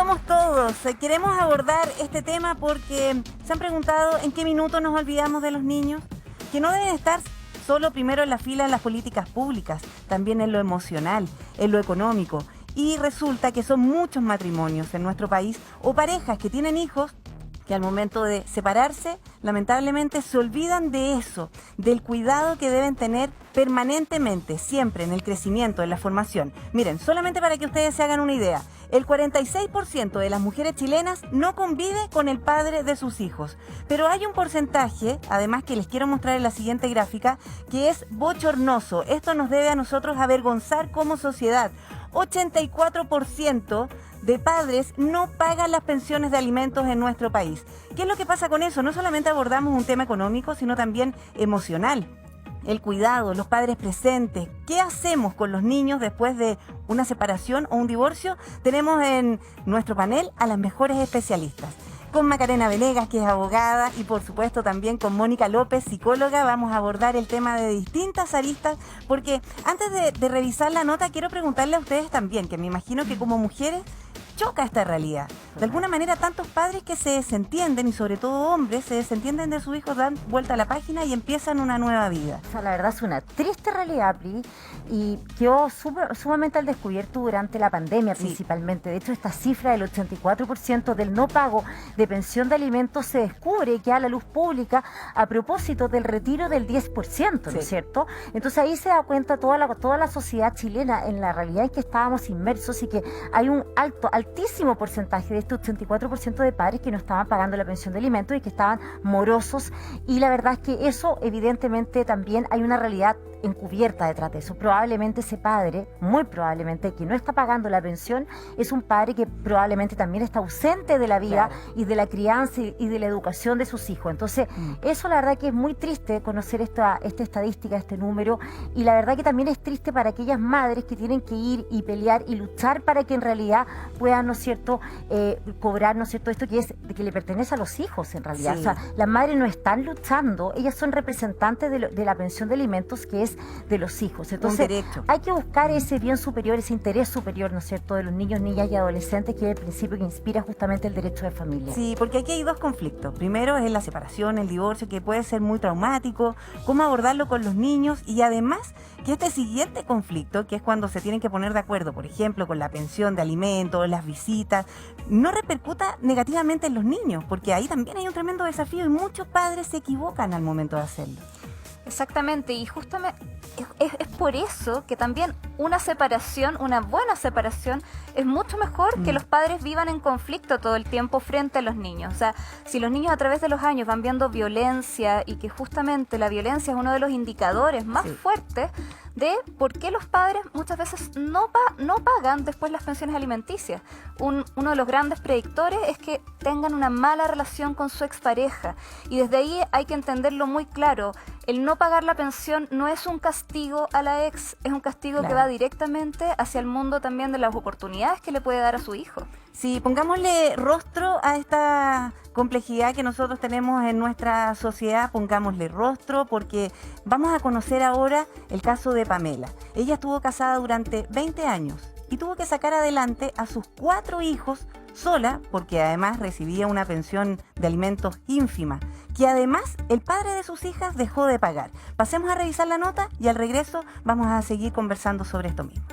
somos todos. Queremos abordar este tema porque se han preguntado en qué minuto nos olvidamos de los niños, que no deben estar solo primero en la fila en las políticas públicas, también en lo emocional, en lo económico. Y resulta que son muchos matrimonios en nuestro país o parejas que tienen hijos que al momento de separarse, lamentablemente se olvidan de eso, del cuidado que deben tener permanentemente, siempre en el crecimiento, en la formación. Miren, solamente para que ustedes se hagan una idea, el 46% de las mujeres chilenas no convive con el padre de sus hijos, pero hay un porcentaje, además que les quiero mostrar en la siguiente gráfica, que es bochornoso. Esto nos debe a nosotros avergonzar como sociedad. 84% de padres no pagan las pensiones de alimentos en nuestro país. ¿Qué es lo que pasa con eso? No solamente abordamos un tema económico, sino también emocional. El cuidado, los padres presentes. ¿Qué hacemos con los niños después de una separación o un divorcio? Tenemos en nuestro panel a las mejores especialistas. Con Macarena Venegas, que es abogada, y por supuesto también con Mónica López, psicóloga. Vamos a abordar el tema de distintas aristas, porque antes de revisar la nota, quiero preguntarle a ustedes también, que me imagino que como mujeres choca esta realidad. De alguna manera, tantos padres que se desentienden, y sobre todo hombres, se desentienden de sus hijos, dan vuelta a la página y empiezan una nueva vida. O sea, la verdad es una triste realidad, Pri, y quedó sumamente al descubierto durante la pandemia principalmente. De hecho, esta cifra del 84% del no pago de pensión de alimentos se descubre que a la luz pública a propósito del retiro del 10%, ¿no es cierto? Entonces ahí se da cuenta toda la sociedad chilena en la realidad en que estábamos inmersos y que hay un altísimo porcentaje de este 84% de padres que no estaban pagando la pensión de alimentos y que estaban morosos, y la verdad es que eso evidentemente también hay una realidad encubierta detrás de eso. Probablemente ese padre, muy probablemente, que no está pagando la pensión, es un padre que probablemente también está ausente de la vida y de la crianza y de la educación de sus hijos. Entonces, eso la verdad que es muy triste conocer esta estadística, este número, y la verdad que también es triste para aquellas madres que tienen que ir y pelear y luchar para que en realidad puedan, ¿no es cierto?, cobrar, ¿no es cierto?, esto que es que le pertenece a los hijos en realidad. O sea, las madres no están luchando, ellas son representantes de la pensión de alimentos, que es de los hijos. Entonces, hay que buscar ese bien superior, ese interés superior, ¿no es cierto?, de los niños, niñas y adolescentes, que es el principio que inspira justamente el derecho de familia. Sí, porque aquí hay dos conflictos. Primero es la separación, el divorcio, que puede ser muy traumático, cómo abordarlo con los niños, y además que este siguiente conflicto, que es cuando se tienen que poner de acuerdo, por ejemplo, con la pensión de alimentos, las visitas, no repercuta negativamente en los niños, porque ahí también hay un tremendo desafío y muchos padres se equivocan al momento de hacerlo. Exactamente, y justamente es por eso que también una separación, una buena separación, es mucho mejor que los padres vivan en conflicto todo el tiempo frente a los niños. O sea, si los niños a través de los años van viendo violencia, y que justamente la violencia es uno de los indicadores más fuertes de por qué los padres muchas veces no pagan después las pensiones alimenticias. Uno de los grandes predictores es que tengan una mala relación con su expareja, y desde ahí hay que entenderlo muy claro. El no pagar la pensión no es un castigo a la ex, es un castigo que va directamente hacia el mundo también de las oportunidades que le puede dar a su hijo. Sí, pongámosle rostro a esta complejidad que nosotros tenemos en nuestra sociedad, pongámosle rostro, porque vamos a conocer ahora el caso de Pamela. Ella estuvo casada durante 20 años y tuvo que sacar adelante a sus 4 hijos sola, porque además recibía una pensión de alimentos ínfima, que además el padre de sus hijas dejó de pagar. Pasemos a revisar la nota y al regreso vamos a seguir conversando sobre esto mismo.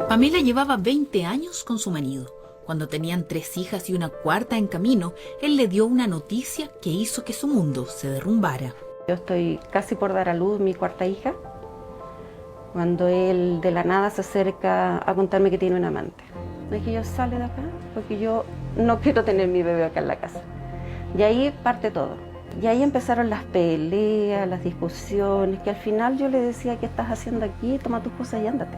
Pamela llevaba 20 años con su marido. Cuando tenían 3 hijas y una cuarta en camino, él le dio una noticia que hizo que su mundo se derrumbara. Yo estoy casi por dar a luz mi cuarta hija, cuando él de la nada se acerca a contarme que tiene un amante. Le dije yo, sale de acá, porque yo no quiero tener mi bebé acá en la casa. Y ahí parte todo. Y ahí empezaron las peleas, las discusiones, que al final yo le decía, ¿qué estás haciendo aquí? Toma tus cosas y ándate.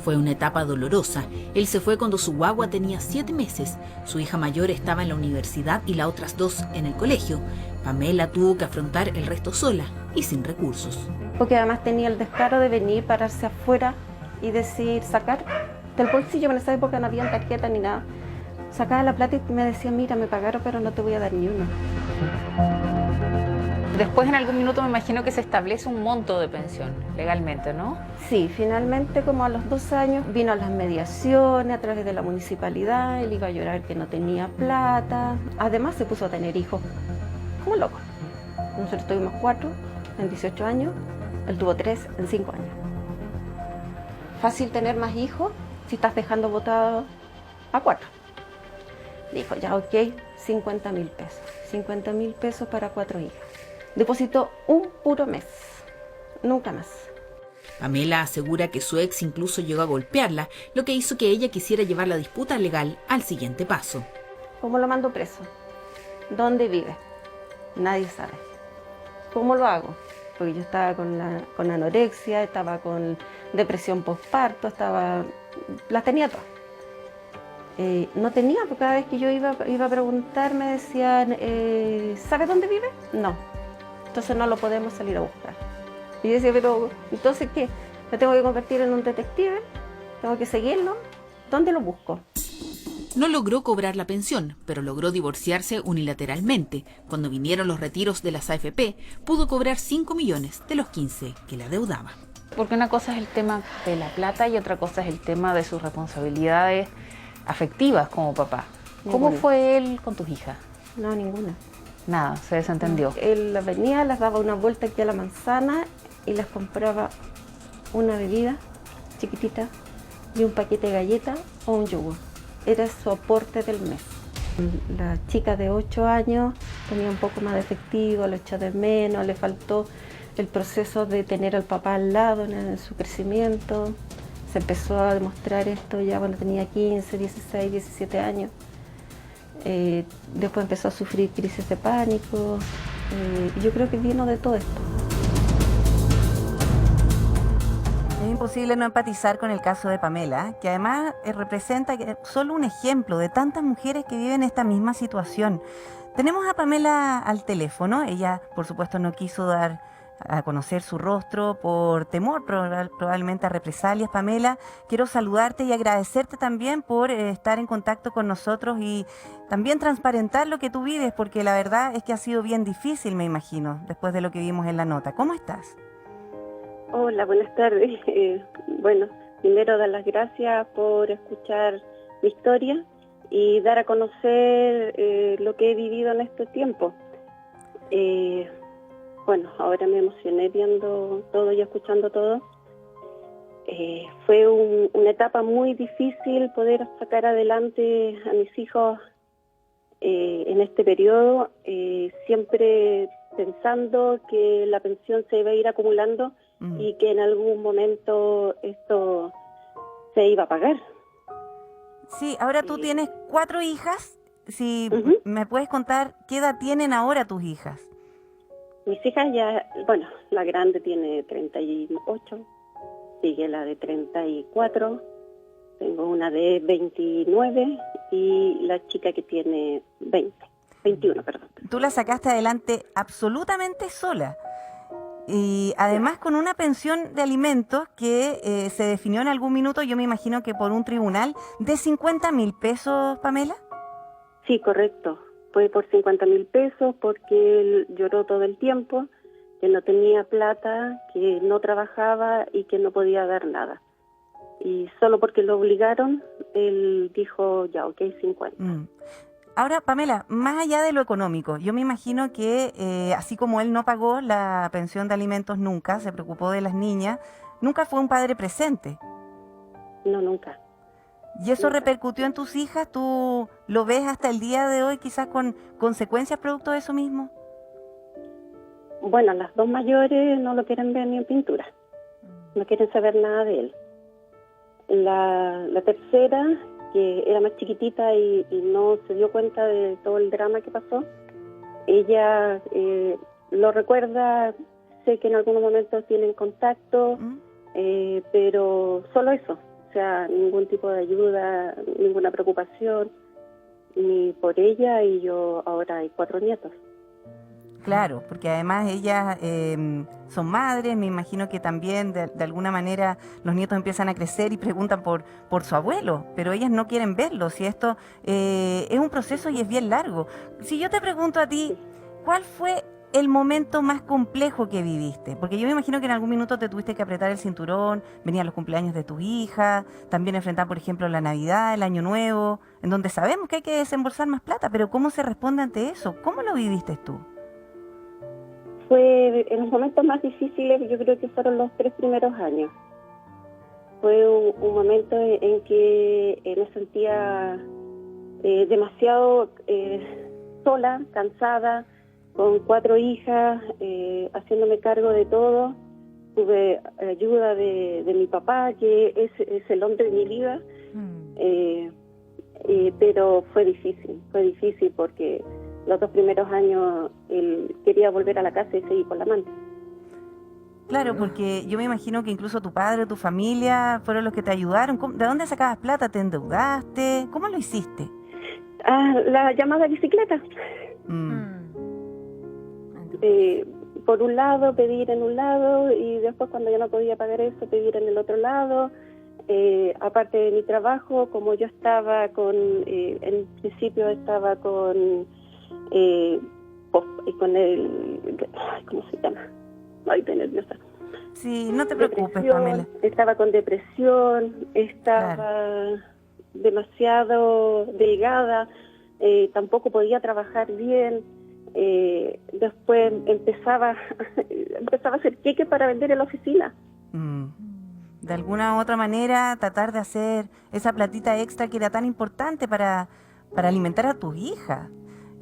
Fue una etapa dolorosa. Él se fue cuando su guagua tenía 7 meses. Su hija mayor estaba en la universidad y las otras 2 en el colegio. Pamela tuvo que afrontar el resto sola y sin recursos. Porque además tenía el descaro de venir, pararse afuera y decir, sacar del bolsillo, en esa época no había tarjeta ni nada. Sacaba la plata y me decía, mira, me pagaron, pero no te voy a dar ni uno. Después en algún minuto me imagino que se establece un monto de pensión legalmente, ¿no? Sí, finalmente como a los 2 años vino a las mediaciones a través de la municipalidad, él iba a llorar que no tenía plata, además se puso a tener hijos como loco. Nosotros tuvimos 4 en 18 años, él tuvo 3 en 5 años. Fácil tener más hijos si estás dejando votado a 4. Dijo, ya ok, 50.000 pesos. 50.000 pesos para 4 hijas. Depositó un puro mes, nunca más. Pamela asegura que su ex incluso llegó a golpearla, lo que hizo que ella quisiera llevar la disputa legal al siguiente paso. ¿Cómo lo mando preso? ¿Dónde vive? Nadie sabe. ¿Cómo lo hago? Porque yo estaba con anorexia, estaba con depresión postparto, las tenía todas. No tenía, porque cada vez que yo iba a preguntar me decían, ¿sabe dónde vive? No. Entonces no lo podemos salir a buscar. Y yo decía, pero ¿entonces qué? ¿Me tengo que convertir en un detective? ¿Tengo que seguirlo? ¿Dónde lo busco? No logró cobrar la pensión, pero logró divorciarse unilateralmente. Cuando vinieron los retiros de las AFP, pudo cobrar 5 millones de los 15 que le adeudaba. Porque una cosa es el tema de la plata y otra cosa es el tema de sus responsabilidades afectivas como papá. ¿Cómo fue él con tus hijas? No, ninguna. Nada, se desentendió. Él las venía, las daba una vuelta aquí a la manzana y les compraba una bebida chiquitita y un paquete de galletas o un yogur. Era su aporte del mes. La chica de 8 años tenía un poco más de efectivo, lo echó de menos, le faltó el proceso de tener al papá al lado en su crecimiento. Se empezó a demostrar esto ya cuando tenía 15, 16, 17 años. Después empezó a sufrir crisis de pánico. Yo creo que vino de todo esto. Es imposible no empatizar con el caso de Pamela, que además representa solo un ejemplo de tantas mujeres que viven esta misma situación. Tenemos a Pamela al teléfono. Ella, por supuesto, no quiso dar a conocer su rostro por temor probablemente a represalias. Pamela, quiero saludarte y agradecerte también por estar en contacto con nosotros y también transparentar lo que tú vives, porque la verdad es que ha sido bien difícil, me imagino, después de lo que vimos en la nota. ¿Cómo estás? Hola, buenas tardes. Bueno, primero dar las gracias por escuchar mi historia y dar a conocer lo que he vivido en este tiempo. Bueno, ahora me emocioné viendo todo y escuchando todo. Fue una etapa muy difícil poder sacar adelante a mis hijos en este periodo, siempre pensando que la pensión se iba a ir acumulando y que en algún momento esto se iba a pagar. Sí, ahora tú tienes 4 hijas. Si me puedes contar qué edad tienen ahora tus hijas. Mis hijas ya, bueno, la grande tiene 38, sigue la de 34, tengo una de 29 y la chica que tiene 21, perdón. Tú la sacaste adelante absolutamente sola y además con una pensión de alimentos que se definió en algún minuto, yo me imagino que por un tribunal, de 50.000 pesos, Pamela. Sí, correcto. Fue por 50.000 pesos porque él lloró todo el tiempo, que no tenía plata, que no trabajaba y que no podía dar nada. Y solo porque lo obligaron, él dijo, ya, ok, 50. Ahora, Pamela, más allá de lo económico, yo me imagino que así como él no pagó la pensión de alimentos nunca, se preocupó de las niñas, nunca fue un padre presente. No, nunca. ¿Y eso repercutió en tus hijas? ¿Tú lo ves hasta el día de hoy quizás con consecuencias producto de eso mismo? Bueno, las 2 mayores no lo quieren ver ni en pintura. No quieren saber nada de él. La tercera, que era más chiquitita y no se dio cuenta de todo el drama que pasó, ella lo recuerda, sé que en algunos momentos tienen contacto, pero solo eso. O sea, ningún tipo de ayuda, ninguna preocupación, ni por ella, y yo ahora hay 4 nietos. Claro, porque además ellas son madres, me imagino que también de alguna manera los nietos empiezan a crecer y preguntan por su abuelo, pero ellas no quieren verlo, si esto es un proceso y es bien largo. Si yo te pregunto a ti, ¿cuál fue el momento más complejo que viviste? Porque yo me imagino que en algún minuto te tuviste que apretar el cinturón, venían los cumpleaños de tus hijas, también enfrentar, por ejemplo, la Navidad, el Año Nuevo, en donde sabemos que hay que desembolsar más plata, pero ¿cómo se responde ante eso? ¿Cómo lo viviste tú? Fue en los momentos más difíciles, yo creo que fueron los 3 primeros años. Fue un momento en que me sentía demasiado sola, cansada, con 4 hijas, haciéndome cargo de todo. Tuve ayuda de mi papá, que es el hombre de mi vida, pero fue difícil porque los 2 primeros años él quería volver a la casa y seguir con la amante. Claro, porque yo me imagino que incluso tu padre, tu familia, fueron los que te ayudaron. ¿De dónde sacabas plata? ¿Te endeudaste? ¿Cómo lo hiciste? La llamada bicicleta. Por un lado, pedir en un lado, y después cuando ya no podía pagar eso, pedir en el otro lado. Aparte de mi trabajo, como yo estaba en principio estaba con el, ¿cómo se llama? Ay, estoy nerviosa. Sí, no te preocupes, Depresión, Pamela. Estaba con depresión, estaba demasiado delgada, tampoco podía trabajar bien. Después empezaba a hacer queques para vender en la oficina. De alguna u otra manera, tratar de hacer esa platita extra que era tan importante para alimentar a tus hijas.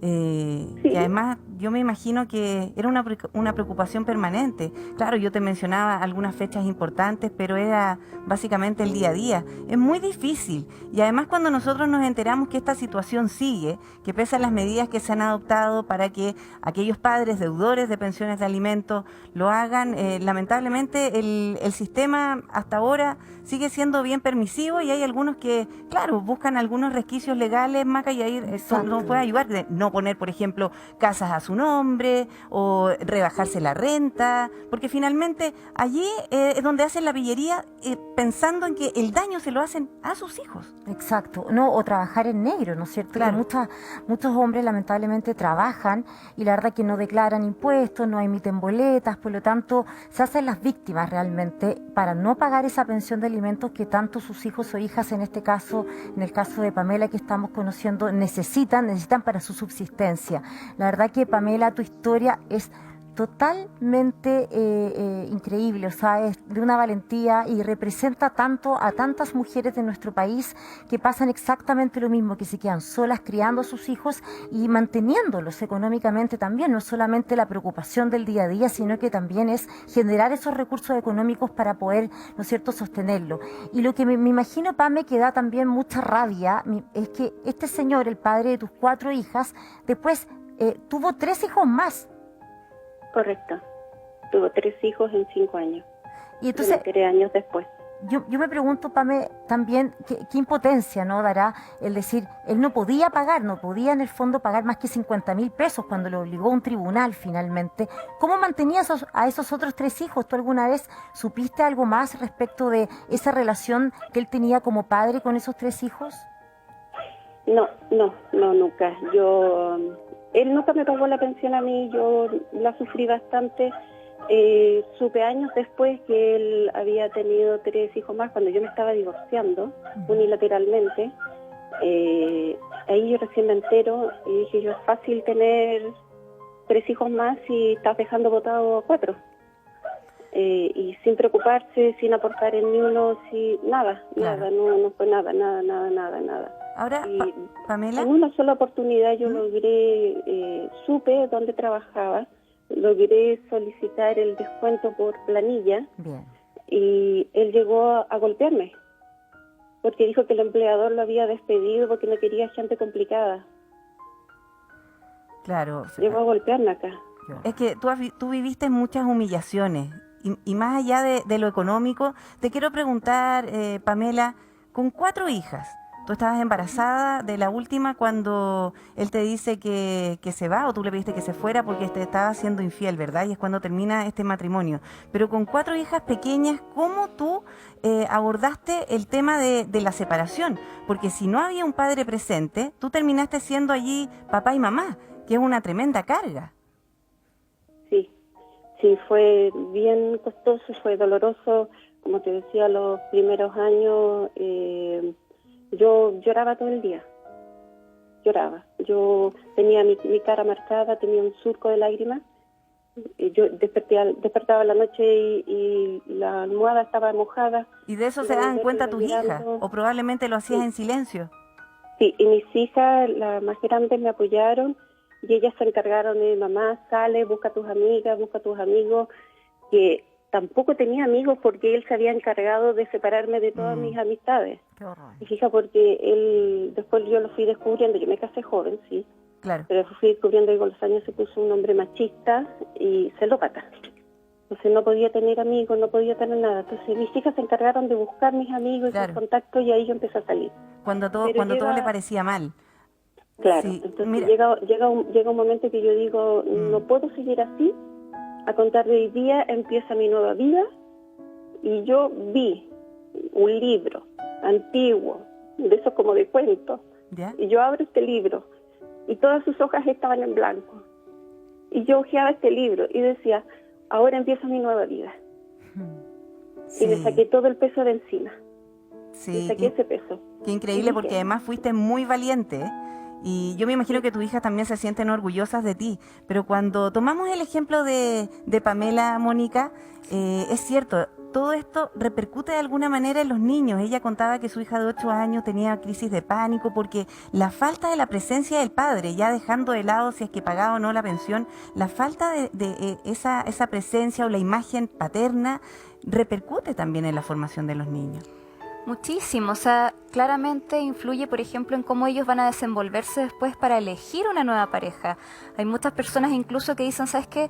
Sí. Y además yo me imagino que era una preocupación permanente. Claro, yo te mencionaba algunas fechas importantes, pero era básicamente el día a día. Es muy difícil. Y además cuando nosotros nos enteramos que esta situación sigue, que pese a las medidas que se han adoptado para que aquellos padres deudores de pensiones de alimentos lo hagan, lamentablemente el sistema hasta ahora sigue siendo bien permisivo y hay algunos que, claro, buscan algunos resquicios legales, Maca, y ahí eso no puede ayudar. No poner, por ejemplo, casas a su nombre o rebajarse la renta, porque finalmente allí es donde hacen la pillería pensando en que el daño se lo hacen a sus hijos. Exacto, no, o trabajar en negro, ¿no es cierto? Claro. Que muchos hombres lamentablemente trabajan y la verdad que no declaran impuestos, no emiten boletas, por lo tanto se hacen las víctimas realmente para no pagar esa pensión de alimentos que tanto sus hijos o hijas, en este caso, en el caso de Pamela que estamos conociendo, necesitan para su subsistencia. La verdad que, Pamela, tu historia es totalmente increíble, o sea, es de una valentía y representa tanto a tantas mujeres de nuestro país que pasan exactamente lo mismo, que se quedan solas criando a sus hijos y manteniéndolos económicamente también. No es solamente la preocupación del día a día, sino que también es generar esos recursos económicos para poder, ¿no es cierto?, sostenerlo. Y lo que me imagino, Pame, que da también mucha rabia, es que este señor, el padre de tus 4 hijas, después tuvo 3 hijos más. Correcto. Tuvo 3 hijos en 5 años. Y entonces, 3 años después. Yo me pregunto, Pame, también qué impotencia, ¿no?, dará el decir, él no podía en el fondo pagar más que 50.000 pesos cuando lo obligó un tribunal finalmente. ¿Cómo mantenía a esos otros 3 hijos? ¿Tú alguna vez supiste algo más respecto de esa relación que él tenía como padre con esos 3 hijos? No, nunca. Él nunca me pagó la pensión a mí, yo la sufrí bastante. Supe años después que él había tenido 3 hijos más cuando yo me estaba divorciando unilateralmente. Ahí yo recién me entero y dije yo, es fácil tener 3 hijos más si estás dejando botado 4. Y sin preocuparse, sin aportar en ni uno, nada, no fue nada. Ahora, Pamela. En una sola oportunidad yo logré, supe dónde trabajaba, logré solicitar el descuento por planilla. Bien. Y él llegó a golpearme, porque dijo que el empleador lo había despedido porque no quería gente complicada. Claro. Llegó a golpearme acá. Es que tú viviste muchas humillaciones y más allá de lo económico, te quiero preguntar, Pamela, con 4 hijas, tú estabas embarazada de la última cuando él te dice que se va, o tú le pediste que se fuera porque te estaba siendo infiel, ¿verdad? Y es cuando termina este matrimonio. Pero con 4 hijas pequeñas, ¿cómo tú abordaste el tema de la separación? Porque si no había un padre presente, tú terminaste siendo allí papá y mamá, que es una tremenda carga. Sí, fue bien costoso, fue doloroso. Como te decía, los primeros años yo lloraba todo el día. Lloraba. Yo tenía mi cara marcada, tenía un surco de lágrimas. Yo despertaba en la noche y la almohada estaba mojada. ¿Y de eso se dan cuenta tus hijas? ¿O probablemente lo hacías en silencio? Sí, y mis hijas, las más grandes, me apoyaron y ellas se encargaron de: mamá, sale, busca a tus amigas, busca a tus amigos, que tampoco tenía amigos porque él se había encargado de separarme de todas mis amistades. Qué horror. Y fija, porque él, después yo lo fui descubriendo, yo me casé joven, sí, Claro. pero fui descubriendo que con los años se puso un hombre machista y celópata. Entonces no podía tener amigos, no podía tener nada. Entonces mis hijas se encargaron de buscar mis amigos y Claro. sus contactos, y ahí yo empecé a salir. Cuando todo Pero le parecía mal. Claro, Sí, entonces mira. llega un momento que yo digo, no puedo seguir así. A contar de hoy día empieza mi nueva vida, y yo vi un libro antiguo, de esos como de cuentos, ¿Ya? y yo abro este libro y todas sus hojas estaban en blanco, y yo hojeaba este libro y decía: ahora empieza mi nueva vida. Sí, Y me saqué todo el peso de encima, sí, me saqué ese peso. qué increíble, Y porque dije, además fuiste muy valiente, ¿eh? Y yo me imagino que tus hijas también se sienten orgullosas de ti. Pero cuando tomamos el ejemplo de Pamela, Mónica, es cierto, todo esto repercute de alguna manera en los niños. Ella contaba que su hija de 8 años tenía crisis de pánico porque la falta de la presencia del padre, ya dejando de lado si es que pagaba o no la pensión, la falta de esa presencia o la imagen paterna repercute también en la formación de los niños. Muchísimo, o sea, claramente influye, por ejemplo, en cómo ellos van a desenvolverse después para elegir una nueva pareja. Hay muchas personas incluso que dicen, ¿sabes qué?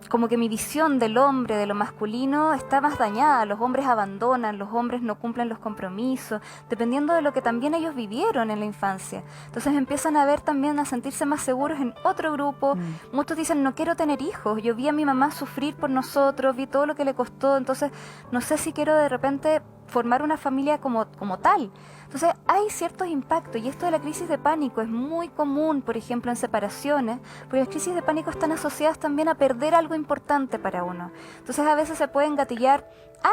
Como que mi visión del hombre, de lo masculino, está más dañada. Los hombres abandonan, los hombres no cumplen los compromisos, dependiendo de lo que también ellos vivieron en la infancia. Entonces empiezan a ver también, a sentirse más seguros en otro grupo. Muchos dicen, no quiero tener hijos, yo vi a mi mamá sufrir por nosotros, vi todo lo que le costó, entonces no sé si quiero de repente formar una familia como tal. Entonces hay ciertos impactos, y esto de la crisis de pánico es muy común, por ejemplo, en separaciones, porque las crisis de pánico están asociadas también a perder algo importante para uno. Entonces a veces se pueden gatillar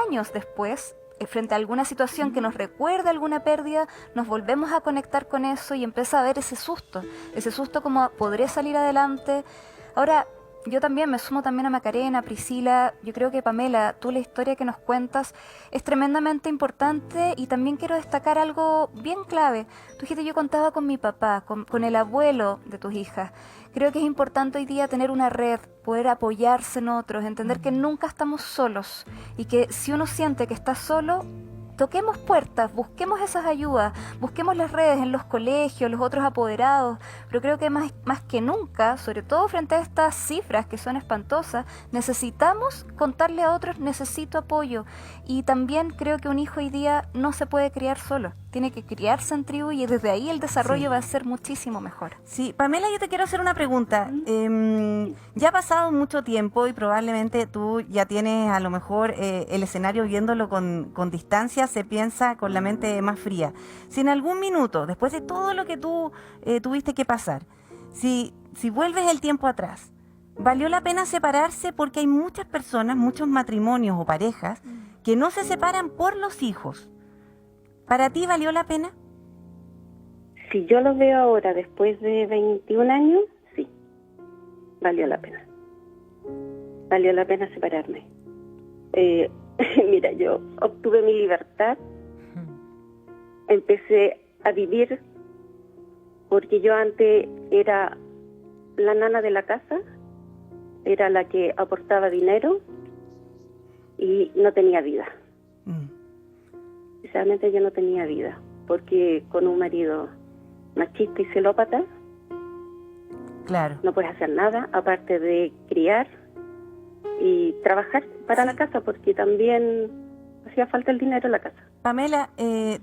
años después, frente a alguna situación que nos recuerda alguna pérdida, nos volvemos a conectar con eso y empieza a haber ese susto como podré salir adelante. Ahora, yo también me sumo también a Macarena, Priscila. Yo creo que, Pamela, tú, la historia que nos cuentas es tremendamente importante, y también quiero destacar algo bien clave. Tú dijiste, yo contaba con mi papá, con el abuelo de tus hijas. Creo que es importante hoy día tener una red, poder apoyarse en otros, entender que nunca estamos solos, y que si uno siente que está solo, toquemos puertas, busquemos esas ayudas, busquemos las redes en los colegios, los otros apoderados. Pero creo que más que nunca, sobre todo frente a estas cifras que son espantosas, necesitamos contarle a otros: necesito apoyo. Y también creo que un hijo hoy día no se puede criar solo, tiene que criarse en tribu, y desde ahí el desarrollo va a ser muchísimo mejor. Sí, Pamela, yo te quiero hacer una pregunta. Ya ha pasado mucho tiempo y probablemente tú ya tienes a lo mejor el escenario viéndolo con distancia, se piensa con la mente más fría. Si en algún minuto, después de todo lo que tú tuviste que pasar, si vuelves el tiempo atrás, ¿valió la pena separarse? Porque hay muchas personas, muchos matrimonios o parejas que no se separan por los hijos. ¿Para ti valió la pena? Si yo lo veo ahora, después de 21 años, sí, valió la pena. Valió la pena separarme. Mira, yo obtuve mi libertad, empecé a vivir, porque yo antes era la nana de la casa, era la que aportaba dinero y no tenía vida. Sinceramente yo no tenía vida, porque con un marido machista y celópata, Claro. no puedes hacer nada aparte de criar y trabajar para la casa, porque también hacía falta el dinero en la casa. Pamela,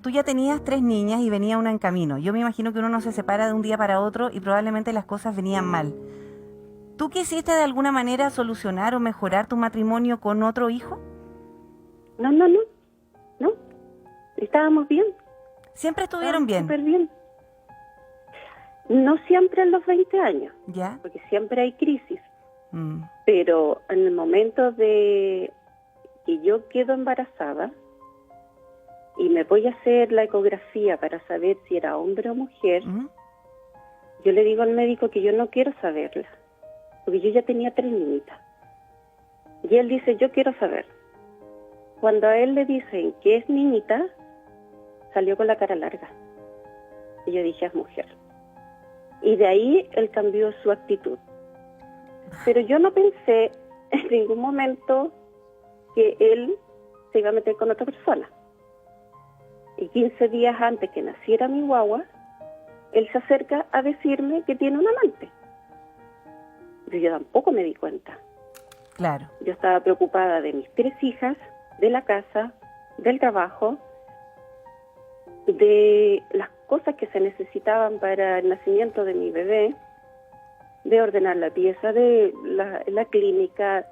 tú ya tenías 3 niñas y venía una en camino. Yo me imagino que uno no se separa de un día para otro y probablemente las cosas venían mal. ¿Tú quisiste de alguna manera solucionar o mejorar tu matrimonio con otro hijo? No. Estábamos bien. ¿Siempre estuvieron bien? Súper bien. No siempre en los 20 años, ¿Ya? porque siempre hay crisis. Pero en el momento de que yo quedo embarazada y me voy a hacer la ecografía para saber si era hombre o mujer, yo le digo al médico que yo no quiero saberla, porque yo ya tenía 3 niñitas. Y él dice, yo quiero saber. Cuando a él le dicen que es niñita, salió con la cara larga. Y yo dije, es mujer. Y de ahí él cambió su actitud. Pero yo no pensé en ningún momento que él se iba a meter con otra persona. Y 15 días antes que naciera mi guagua, él se acerca a decirme que tiene un amante. Pero yo tampoco me di cuenta. Claro. Yo estaba preocupada de mis 3 hijas, de la casa, del trabajo, de las cosas que se necesitaban para el nacimiento de mi bebé, de ordenar la pieza de la clínica.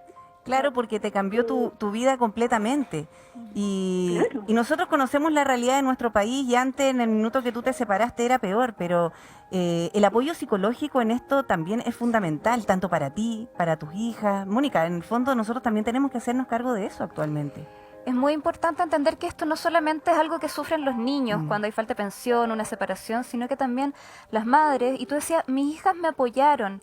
Claro, porque te cambió tu vida completamente. Y, Claro. y nosotros conocemos la realidad de nuestro país y antes, en el minuto que tú te separaste, era peor, pero el apoyo psicológico en esto también es fundamental, tanto para ti, para tus hijas. Mónica, en el fondo nosotros también tenemos que hacernos cargo de eso actualmente. Es muy importante entender que esto no solamente es algo que sufren los niños cuando hay falta de pensión, una separación, sino que también las madres. Y tú decías, mis hijas me apoyaron.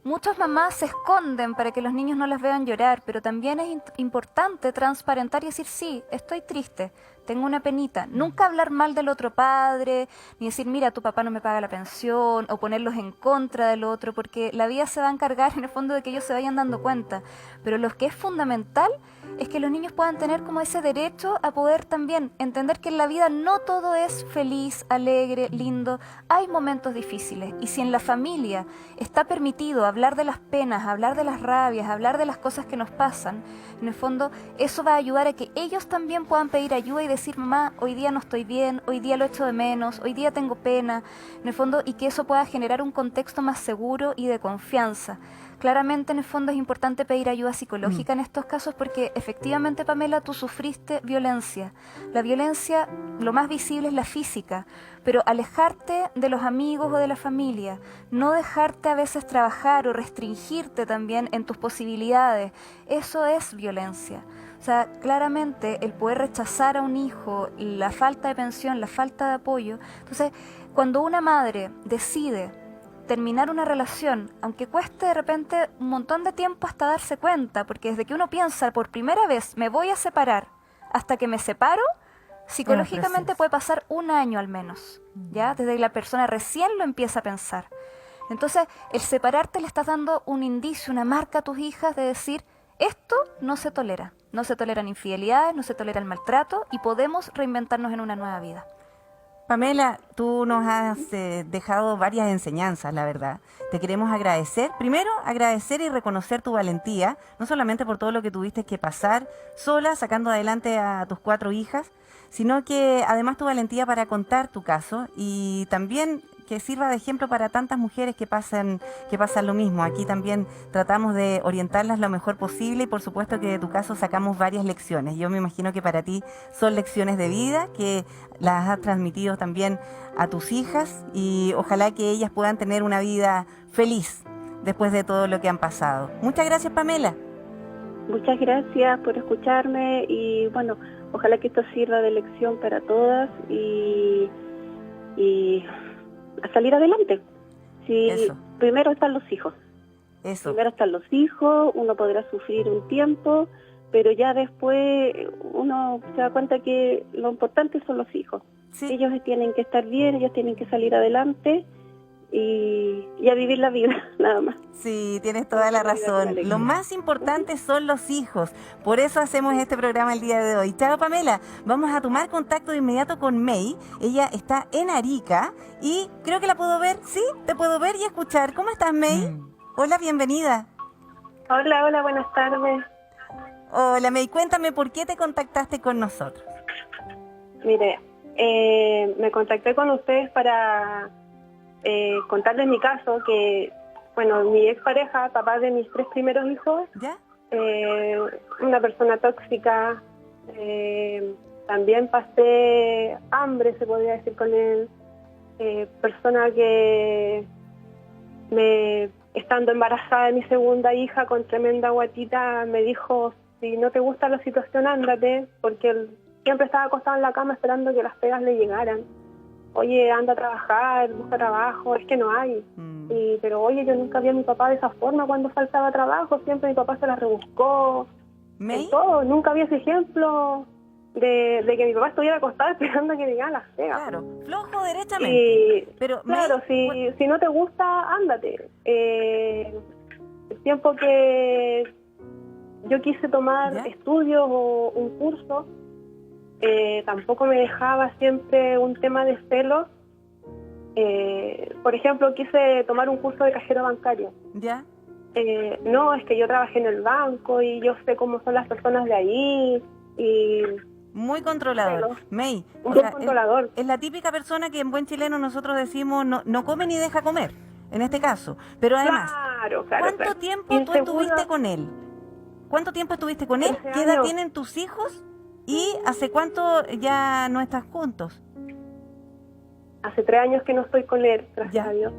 Muchas mamás se esconden para que los niños no las vean llorar, pero también es importante transparentar y decir, sí, estoy triste, tengo una penita. Nunca hablar mal del otro padre, ni decir, mira, tu papá no me paga la pensión, o ponerlos en contra del otro, porque la vida se va a encargar en el fondo de que ellos se vayan dando cuenta. Pero lo que es fundamental es que los niños puedan tener como ese derecho a poder también entender que en la vida no todo es feliz, alegre, lindo. Hay momentos difíciles y si en la familia está permitido hablar de las penas, hablar de las rabias, hablar de las cosas que nos pasan, en el fondo eso va a ayudar a que ellos también puedan pedir ayuda y decir, mamá, hoy día no estoy bien, hoy día lo echo de menos, hoy día tengo pena, en el fondo, y que eso pueda generar un contexto más seguro y de confianza. Claramente, en el fondo, es importante pedir ayuda psicológica en estos casos porque, efectivamente, Pamela, tú sufriste violencia. La violencia, lo más visible es la física, pero alejarte de los amigos o de la familia, no dejarte a veces trabajar o restringirte también en tus posibilidades, eso es violencia. O sea, claramente, el poder rechazar a un hijo, la falta de pensión, la falta de apoyo. Entonces, cuando una madre decide terminar una relación, aunque cueste de repente un montón de tiempo hasta darse cuenta, porque desde que uno piensa por primera vez me voy a separar hasta que me separo, psicológicamente puede pasar 1 año al menos, ¿ya? Desde que la persona recién lo empieza a pensar. Entonces, el separarte le estás dando un indicio, una marca a tus hijas de decir, esto no se tolera. No se toleran infidelidades, no se tolera el maltrato y podemos reinventarnos en una nueva vida. Pamela, tú nos has dejado varias enseñanzas, la verdad. Te queremos agradecer. Primero, agradecer y reconocer tu valentía, no solamente por todo lo que tuviste que pasar sola, sacando adelante a tus 4 hijas, sino que además tu valentía para contar tu caso y también que sirva de ejemplo para tantas mujeres que pasan lo mismo. Aquí también tratamos de orientarlas lo mejor posible y por supuesto que de tu caso sacamos varias lecciones. Yo me imagino que para ti son lecciones de vida que las has transmitido también a tus hijas y ojalá que ellas puedan tener una vida feliz después de todo lo que han pasado. Muchas gracias, Pamela. Muchas gracias por escucharme y bueno, ojalá que esto sirva de lección para todas y a salir adelante. Sí, Eso. Primero están los hijos. Eso. Primero están los hijos, uno podrá sufrir un tiempo, pero ya después uno se da cuenta que lo importante son los hijos. Sí. Ellos tienen que estar bien, ellos tienen que salir adelante y a vivir la vida, nada más. Sí, tienes toda la razón. Lo más importante son los hijos. Por eso hacemos este programa el día de hoy. Chao, Pamela. Vamos a tomar contacto de inmediato con May. Ella está en Arica y creo que la puedo ver. Sí, te puedo ver y escuchar. ¿Cómo estás, May? Hola, bienvenida. Hola, buenas tardes. Hola, May. Cuéntame por qué te contactaste con nosotros. Mire, me contacté con ustedes para contarles mi caso, que, bueno, mi expareja, papá de mis 3 primeros hijos, ¿Ya? una persona tóxica, también pasé hambre, se podría decir, con él, persona que me estando embarazada de mi segunda hija con tremenda guatita, me dijo, si no te gusta la situación, ándate, porque él siempre estaba acostado en la cama esperando que las pegas le llegaran. Oye, anda a trabajar, busca trabajo, es que no hay. Pero oye, yo nunca vi a mi papá de esa forma cuando faltaba trabajo, siempre mi papá se la rebuscó, en todo, nunca vi ese ejemplo de que mi papá estuviera acostado esperando a que llegaran las pegas. Claro, flojo derechamente. Pero claro, si no te gusta, ándate. El tiempo que yo quise tomar estudios o un curso, tampoco me dejaba siempre un tema de celos. Por ejemplo, quise tomar un curso de cajero bancario. ¿Ya? No, es que yo trabajé en el banco y yo sé cómo son las personas de ahí. Y muy controlador. Pero, May, muy controlador. Es la típica persona que en buen chileno nosotros decimos no come ni deja comer, en este caso. Pero además, ¿cuánto tiempo tú estuviste con él? ¿Cuánto tiempo estuviste con él? ¿Qué edad tienen tus hijos? ¿Y hace cuánto ya no estás juntos? Hace 3 años que no estoy con él, gracias a Dios.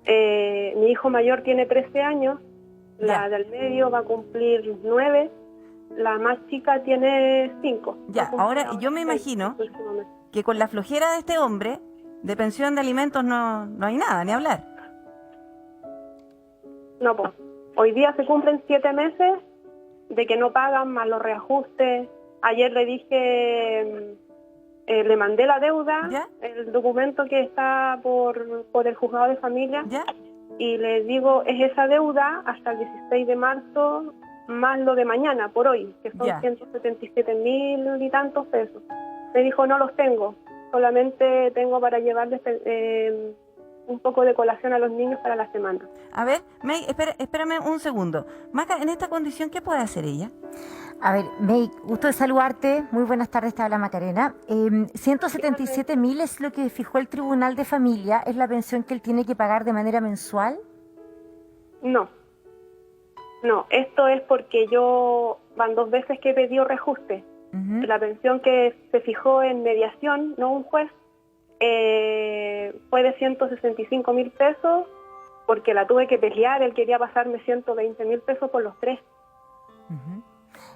Mi hijo mayor tiene 13 años, la del medio va a cumplir 9, la más chica tiene 5. Ya, ahora yo me imagino que con la flojera de este hombre, de pensión de alimentos no hay nada, ni hablar. No, pues, hoy día se cumplen 7 meses de que no pagan, más los reajustes. Ayer le dije, le mandé la deuda, el documento que está por el juzgado de familia, y le digo, es esa deuda hasta el 16 de marzo, más lo de mañana, por hoy, que son 177.000 y tantos pesos. Me dijo, no los tengo, solamente tengo para llevarles un poco de colación a los niños para la semana. A ver, May, espérame un segundo. Maca, en esta condición, ¿qué puede hacer ella? A ver, May, gusto de saludarte. Muy buenas tardes, te habla Macarena. 177.000 es lo que fijó el Tribunal de Familia. ¿Es la pensión que él tiene que pagar de manera mensual? No, esto es porque van 2 veces que he pedido reajuste. La pensión que se fijó en mediación, no un juez, fue de 165.000 pesos, porque la tuve que pelear, él quería pasarme 120.000 pesos por los 3.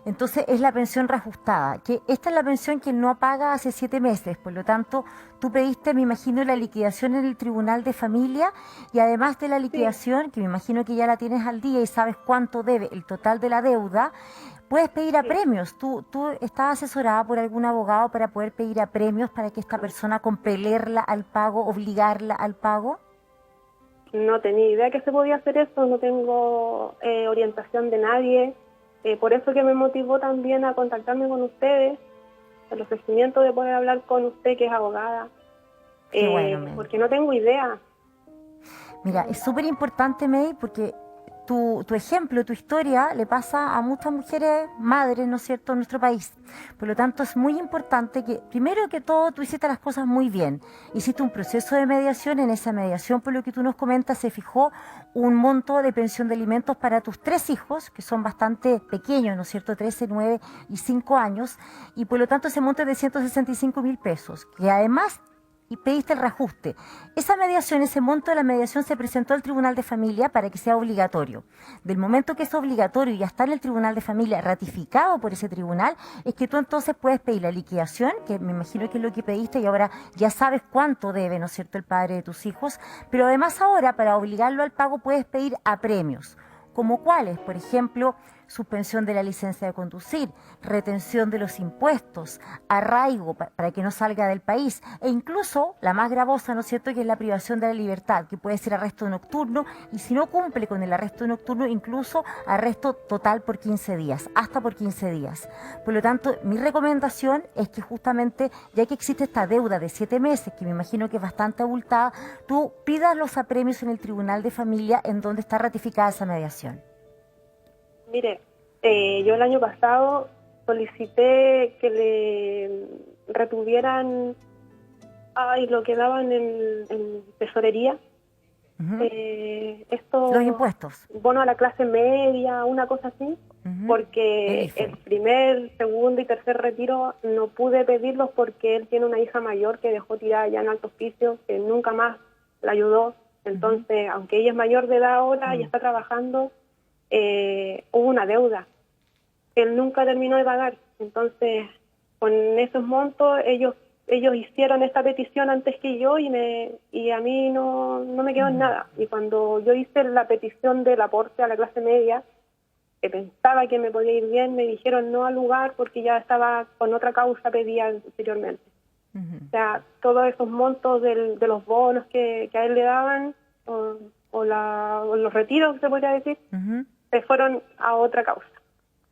Entonces es la pensión reajustada, que esta es la pensión que no paga hace 7 meses, por lo tanto tú pediste, me imagino, la liquidación en el Tribunal de Familia, y además de la liquidación, que me imagino que ya la tienes al día y sabes cuánto debe el total de la deuda, puedes pedir a premios. ¿Tú estás asesorada por algún abogado para poder pedir a premios para que esta persona compelerla al pago, obligarla al pago? No tenía idea que se podía hacer eso, no tengo orientación de nadie. Por eso que me motivó también a contactarme con ustedes, el ofrecimiento de poder hablar con usted, que es abogada, porque no tengo idea. Mira, es súper importante, May, porque tu ejemplo, tu historia le pasa a muchas mujeres madres, ¿no es cierto?, en nuestro país. Por lo tanto, es muy importante que, primero que todo, tú hiciste las cosas muy bien. Hiciste un proceso de mediación. En esa mediación, por lo que tú nos comentas, se fijó un monto de pensión de alimentos para tus 3 hijos, que son bastante pequeños, ¿no es cierto?, 13, 9 y 5 años. Y por lo tanto, ese monto es de 165.000 pesos, que además y pediste el reajuste. Esa mediación, ese monto de la mediación se presentó al Tribunal de Familia para que sea obligatorio. Del momento que es obligatorio y ya está en el Tribunal de Familia ratificado por ese tribunal, es que tú entonces puedes pedir la liquidación, que me imagino que es lo que pediste y ahora ya sabes cuánto debe, ¿no es cierto?, el padre de tus hijos, pero además ahora para obligarlo al pago puedes pedir apremios. ¿Como cuáles? Por ejemplo, suspensión de la licencia de conducir, retención de los impuestos, arraigo para que no salga del país, e incluso la más gravosa, ¿no es cierto?, que es la privación de la libertad, que puede ser arresto nocturno, y si no cumple con el arresto nocturno, incluso arresto total por 15 días, hasta por 15 días. Por lo tanto, mi recomendación es que justamente, ya que existe esta deuda de 7 meses, que me imagino que es bastante abultada, tú pidas los apremios en el Tribunal de Familia, en donde está ratificada esa mediación. Mire, yo el año pasado solicité que le retuvieran lo que daban en tesorería. Los impuestos. Bono a la clase media, una cosa así, porque el primer, segundo y tercer retiro no pude pedirlos porque él tiene una hija mayor que dejó tirada ya en Alto Hospicio, que nunca más la ayudó. Entonces, aunque ella es mayor de edad ahora y está trabajando, hubo una deuda. Él nunca terminó de pagar. Entonces, con esos montos, ellos hicieron esta petición antes que yo y a mí no me quedó en nada. Y cuando yo hice la petición del aporte a la clase media, que pensaba que me podía ir bien, me dijeron no al lugar porque ya estaba con otra causa pedida anteriormente. O sea, todos esos montos de los bonos que a él le daban o los retiros, se podría decir, se fueron a otra causa.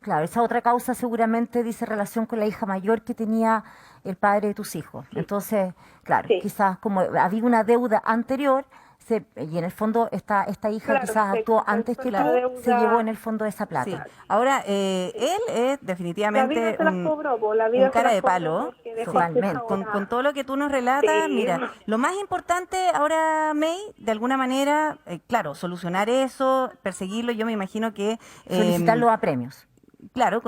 Claro, esa otra causa seguramente dice relación con la hija mayor que tenía el padre de tus hijos. Sí. Entonces, claro, quizás como había una deuda anterior, y en el fondo esta hija quizás actuó antes que tú, se llevó en el fondo esa plata. Sí. Ahora, él es definitivamente un cara de palo, con todo lo que tú nos relatas. Sí. Mira, lo más importante ahora, May, de alguna manera, claro, solucionar eso, perseguirlo, yo me imagino que... solicitarlo a premios. Claro,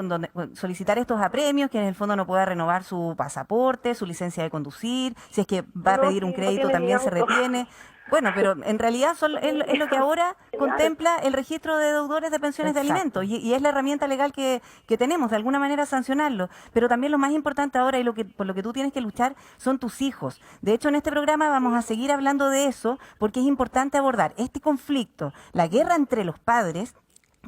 solicitar estos apremios, que en el fondo no pueda renovar su pasaporte, su licencia de conducir, si es que va a pedir un crédito también se retiene. Bueno, pero en realidad es lo que ahora contempla el registro de deudores de pensiones de alimentos y es la herramienta legal que tenemos, de alguna manera sancionarlo. Pero también lo más importante ahora y por lo que tú tienes que luchar son tus hijos. De hecho, en este programa vamos a seguir hablando de eso porque es importante abordar este conflicto, la guerra entre los padres,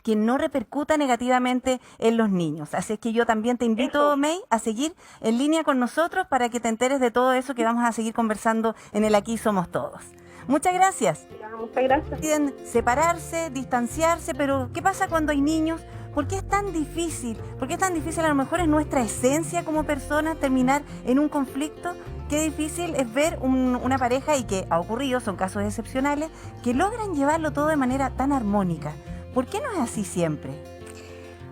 que no repercuta negativamente en los niños. Así es que yo también te invito, May, a seguir en línea con nosotros para que te enteres de todo eso que vamos a seguir conversando en el Aquí Somos Todos. Muchas gracias. Muchas gracias. Pueden separarse, distanciarse, pero ¿qué pasa cuando hay niños? ¿Por qué es tan difícil? ¿Por qué es tan difícil? A lo mejor es nuestra esencia como personas terminar en un conflicto. Qué difícil es ver una pareja, y que ha ocurrido, son casos excepcionales, que logran llevarlo todo de manera tan armónica. ¿Por qué no es así siempre?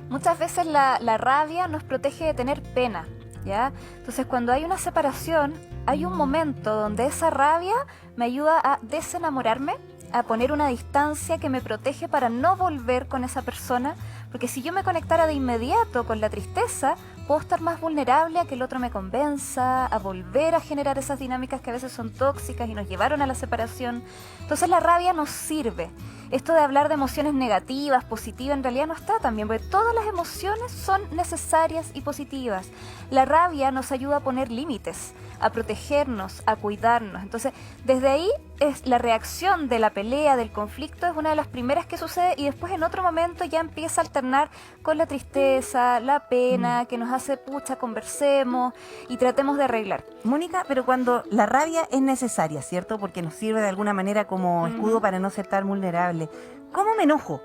Muchas veces la rabia nos protege de tener pena, ¿ya? Entonces, cuando hay una separación, hay un momento donde esa rabia me ayuda a desenamorarme, a poner una distancia que me protege para no volver con esa persona, porque si yo me conectara de inmediato con la tristeza, puedo estar más vulnerable a que el otro me convenza, a volver a generar esas dinámicas que a veces son tóxicas y nos llevaron a la separación. Entonces la rabia nos sirve. Esto de hablar de emociones negativas, positivas, en realidad no está tan bien, porque todas las emociones son necesarias y positivas. La rabia nos ayuda a poner límites, a protegernos, a cuidarnos. Entonces, desde ahí es la reacción de la pelea, del conflicto, es una de las primeras que sucede, y después en otro momento ya empieza a alternar con la tristeza, la pena, que nos hace, pucha, conversemos y tratemos de arreglar. Mónica, pero cuando la rabia es necesaria, ¿cierto? Porque nos sirve de alguna manera como escudo para no ser tan vulnerable. ¿Cómo me enojo?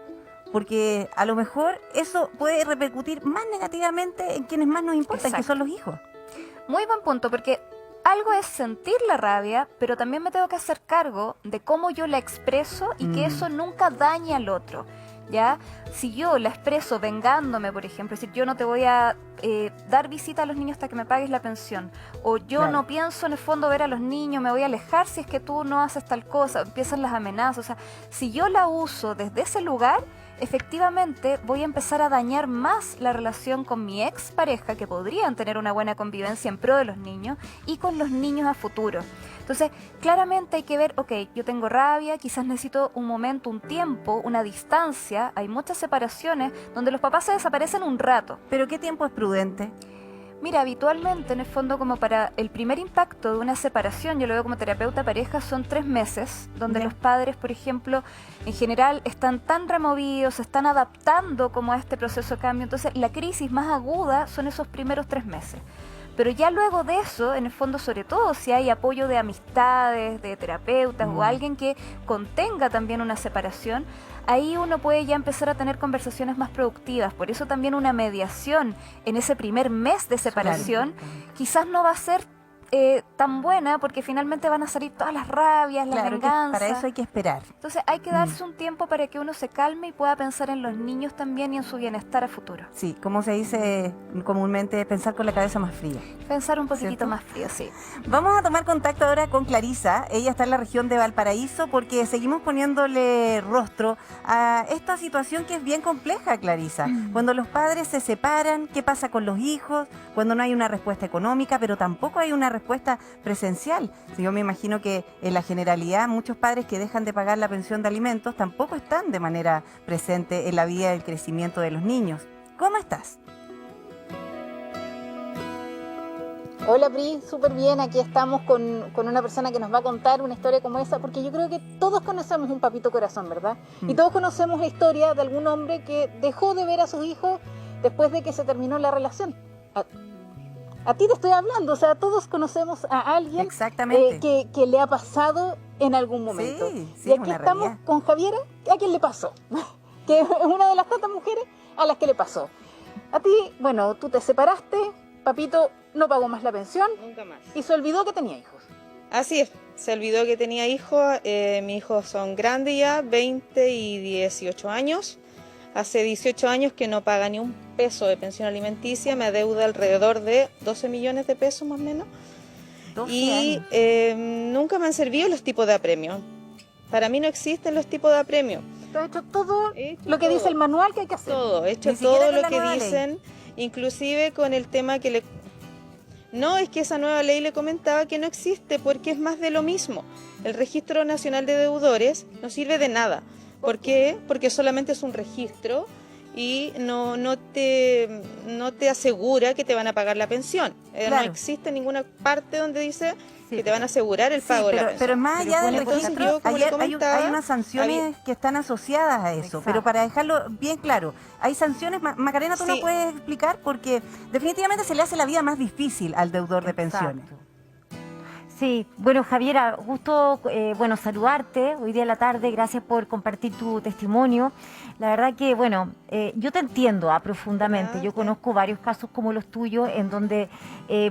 Porque a lo mejor eso puede repercutir más negativamente en quienes más nos importan, que son los hijos. Muy buen punto, porque algo es sentir la rabia, pero también me tengo que hacer cargo de cómo yo la expreso y que eso nunca dañe al otro, ¿ya? Si yo la expreso vengándome, por ejemplo, es decir, yo no te voy a dar visita a los niños hasta que me pagues la pensión, o yo no pienso en el fondo ver a los niños, me voy a alejar si es que tú no haces tal cosa, empiezan las amenazas. O sea, si yo la uso desde ese lugar, efectivamente voy a empezar a dañar más la relación con mi ex pareja, que podrían tener una buena convivencia en pro de los niños, y con los niños a futuro. Entonces, claramente hay que ver, ok, yo tengo rabia, quizás necesito un momento, un tiempo, una distancia. Hay muchas separaciones donde los papás se desaparecen un rato. ¿Pero qué tiempo es prudente? Mira, habitualmente, en el fondo, como para el primer impacto de una separación, yo lo veo como terapeuta pareja, son 3 meses, donde los padres, por ejemplo, en general están tan removidos, se están adaptando como a este proceso de cambio. Entonces, la crisis más aguda son esos primeros 3 meses. Pero ya luego de eso, en el fondo, sobre todo si hay apoyo de amistades, de terapeutas o alguien que contenga también una separación, ahí uno puede ya empezar a tener conversaciones más productivas. Por eso también una mediación en ese primer mes de separación quizás no va a ser tan buena, porque finalmente van a salir todas las rabias, las venganzas. Para eso hay que esperar. Entonces hay que darse un tiempo para que uno se calme y pueda pensar en los niños también y en su bienestar a futuro. Sí, como se dice comúnmente, pensar con la cabeza más fría. Pensar un poquitito más frío, sí. Vamos a tomar contacto ahora con Clarisa. Ella está en la región de Valparaíso, porque seguimos poniéndole rostro a esta situación que es bien compleja, Clarisa. Cuando los padres se separan, ¿qué pasa con los hijos? Cuando no hay una respuesta económica, pero tampoco hay una respuesta respuesta presencial. Yo me imagino que en la generalidad muchos padres que dejan de pagar la pensión de alimentos tampoco están de manera presente en la vida del crecimiento de los niños. ¿Cómo estás? Hola Pri, súper bien, aquí estamos con una persona que nos va a contar una historia como esa, porque yo creo que todos conocemos un papito corazón, ¿verdad? Y todos conocemos la historia de algún hombre que dejó de ver a sus hijos después de que se terminó la relación. A ti te estoy hablando, o sea, todos conocemos a alguien que le ha pasado en algún momento. Y aquí estamos con Javiera, ¿a quién le pasó? Que es una de las tantas mujeres a las que le pasó. A ti, bueno, tú te separaste, papito no pagó más la pensión. Nunca más. Y se olvidó que tenía hijos. Así es, se olvidó que tenía hijos. Mis hijos son grandes ya, 20 y 18 años. Hace 18 años que no paga ni un peso de pensión alimenticia, me adeuda alrededor de 12 millones de pesos más o menos. Y nunca me han servido los tipos de apremio. Para mí no existen los tipos de apremio. ¿Te has hecho todo lo que dice el manual que hay que hacer? Todo, he hecho todo lo que dicen, inclusive con el tema que le... No, es que esa nueva ley le comentaba que no existe porque es más de lo mismo. El Registro Nacional de Deudores no sirve de nada. ¿Por qué? Porque solamente es un registro y no te asegura que te van a pagar la pensión. No existe ninguna parte donde dice que te van a asegurar el pago de la pensión. Pero más allá del registro, hay unas sanciones que están asociadas a eso. Exacto. Pero para dejarlo bien claro, hay sanciones, Macarena, tú no puedes explicar, porque definitivamente se le hace la vida más difícil al deudor de pensiones. Sí, bueno, Javiera, gusto saludarte hoy día en la tarde, gracias por compartir tu testimonio. La verdad que, yo te entiendo profundamente. Yo conozco varios casos como los tuyos en donde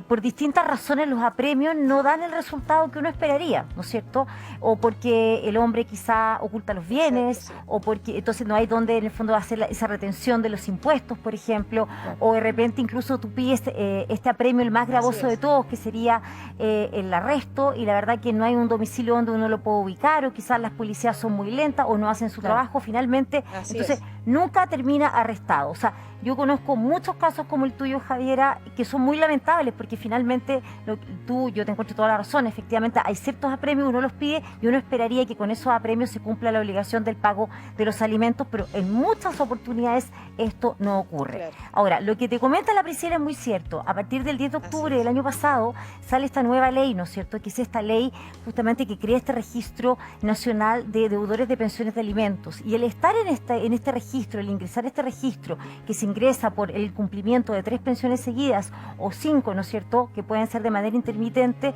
por distintas razones los apremios no dan el resultado que uno esperaría, ¿no es cierto? O porque el hombre quizá oculta los bienes, o porque entonces no hay donde en el fondo hacer esa retención de los impuestos, por ejemplo, o de repente incluso tú pides este apremio, el más gravoso de todos, que sería el arresto, y la verdad que no hay un domicilio donde uno lo pueda ubicar, o quizás las policías son muy lentas o no hacen su trabajo finalmente. Entonces nunca termina arrestado. O sea, yo conozco muchos casos como el tuyo, Javiera, que son muy lamentables porque finalmente yo te encuentro toda la razón. Efectivamente hay ciertos apremios, uno los pide y uno esperaría que con esos apremios se cumpla la obligación del pago de los alimentos, pero en muchas oportunidades esto no ocurre. Ahora, lo que te comenta la Priscila es muy cierto. A partir del 10 de octubre del año pasado sale esta nueva ley, ¿no es cierto?, que es esta ley justamente que crea este registro nacional de deudores de pensiones de alimentos. Y el estar en este registro, el ingresar a este registro, que se ingresa por el cumplimiento de 3 pensiones seguidas o 5, ¿no es cierto?, que pueden ser de manera intermitente,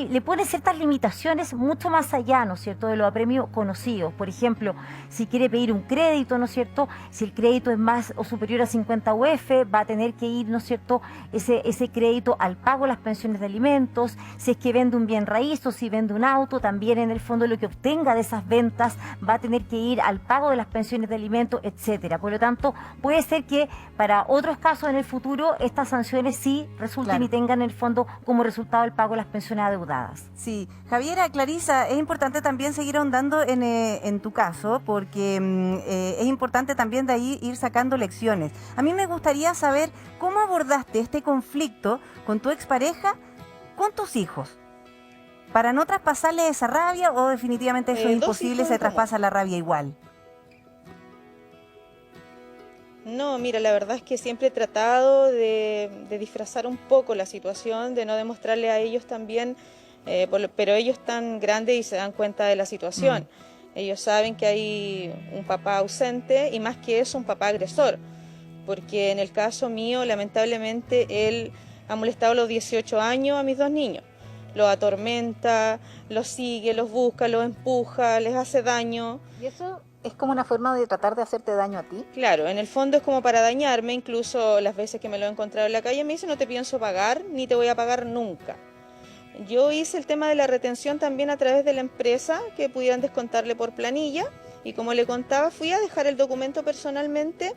le pone ciertas limitaciones mucho más allá, ¿no es cierto?, de los apremios conocidos. Por ejemplo, si quiere pedir un crédito, ¿no es cierto?, si el crédito es más o superior a 50 UF, va a tener que ir, ¿no es cierto?, ese crédito al pago de las pensiones de alimentos. Si es que vende un bien raíz o si vende un auto, también en el fondo lo que obtenga de esas ventas va a tener que ir al pago de las pensiones de alimentos, etcétera. Por lo tanto, puede ser que para otros casos en el futuro estas sanciones sí resulten y tengan en el fondo como resultado el pago de las pensiones adeudadas. Sí, Javiera, Clarisa, es importante también seguir ahondando en tu caso, porque es importante también de ahí ir sacando lecciones. A mí me gustaría saber cómo abordaste este conflicto con tu expareja, con tus hijos, para no traspasarle esa rabia, o definitivamente eso es imposible, se traspasa la rabia igual. No, mira, la verdad es que siempre he tratado de disfrazar un poco la situación, de no demostrarle a ellos también, pero ellos están grandes y se dan cuenta de la situación. Ellos saben que hay un papá ausente y más que eso un papá agresor, porque en el caso mío, lamentablemente, él ha molestado a los 18 años a mis 2 niños. Los atormenta, los sigue, los busca, los empuja, les hace daño. ¿Y eso es como una forma de tratar de hacerte daño a ti? Claro, en el fondo es como para dañarme. Incluso las veces que me lo he encontrado en la calle me dice: no te pienso pagar, ni te voy a pagar nunca. Yo hice el tema de la retención también a través de la empresa, que pudieran descontarle por planilla, y como le contaba, fui a dejar el documento personalmente.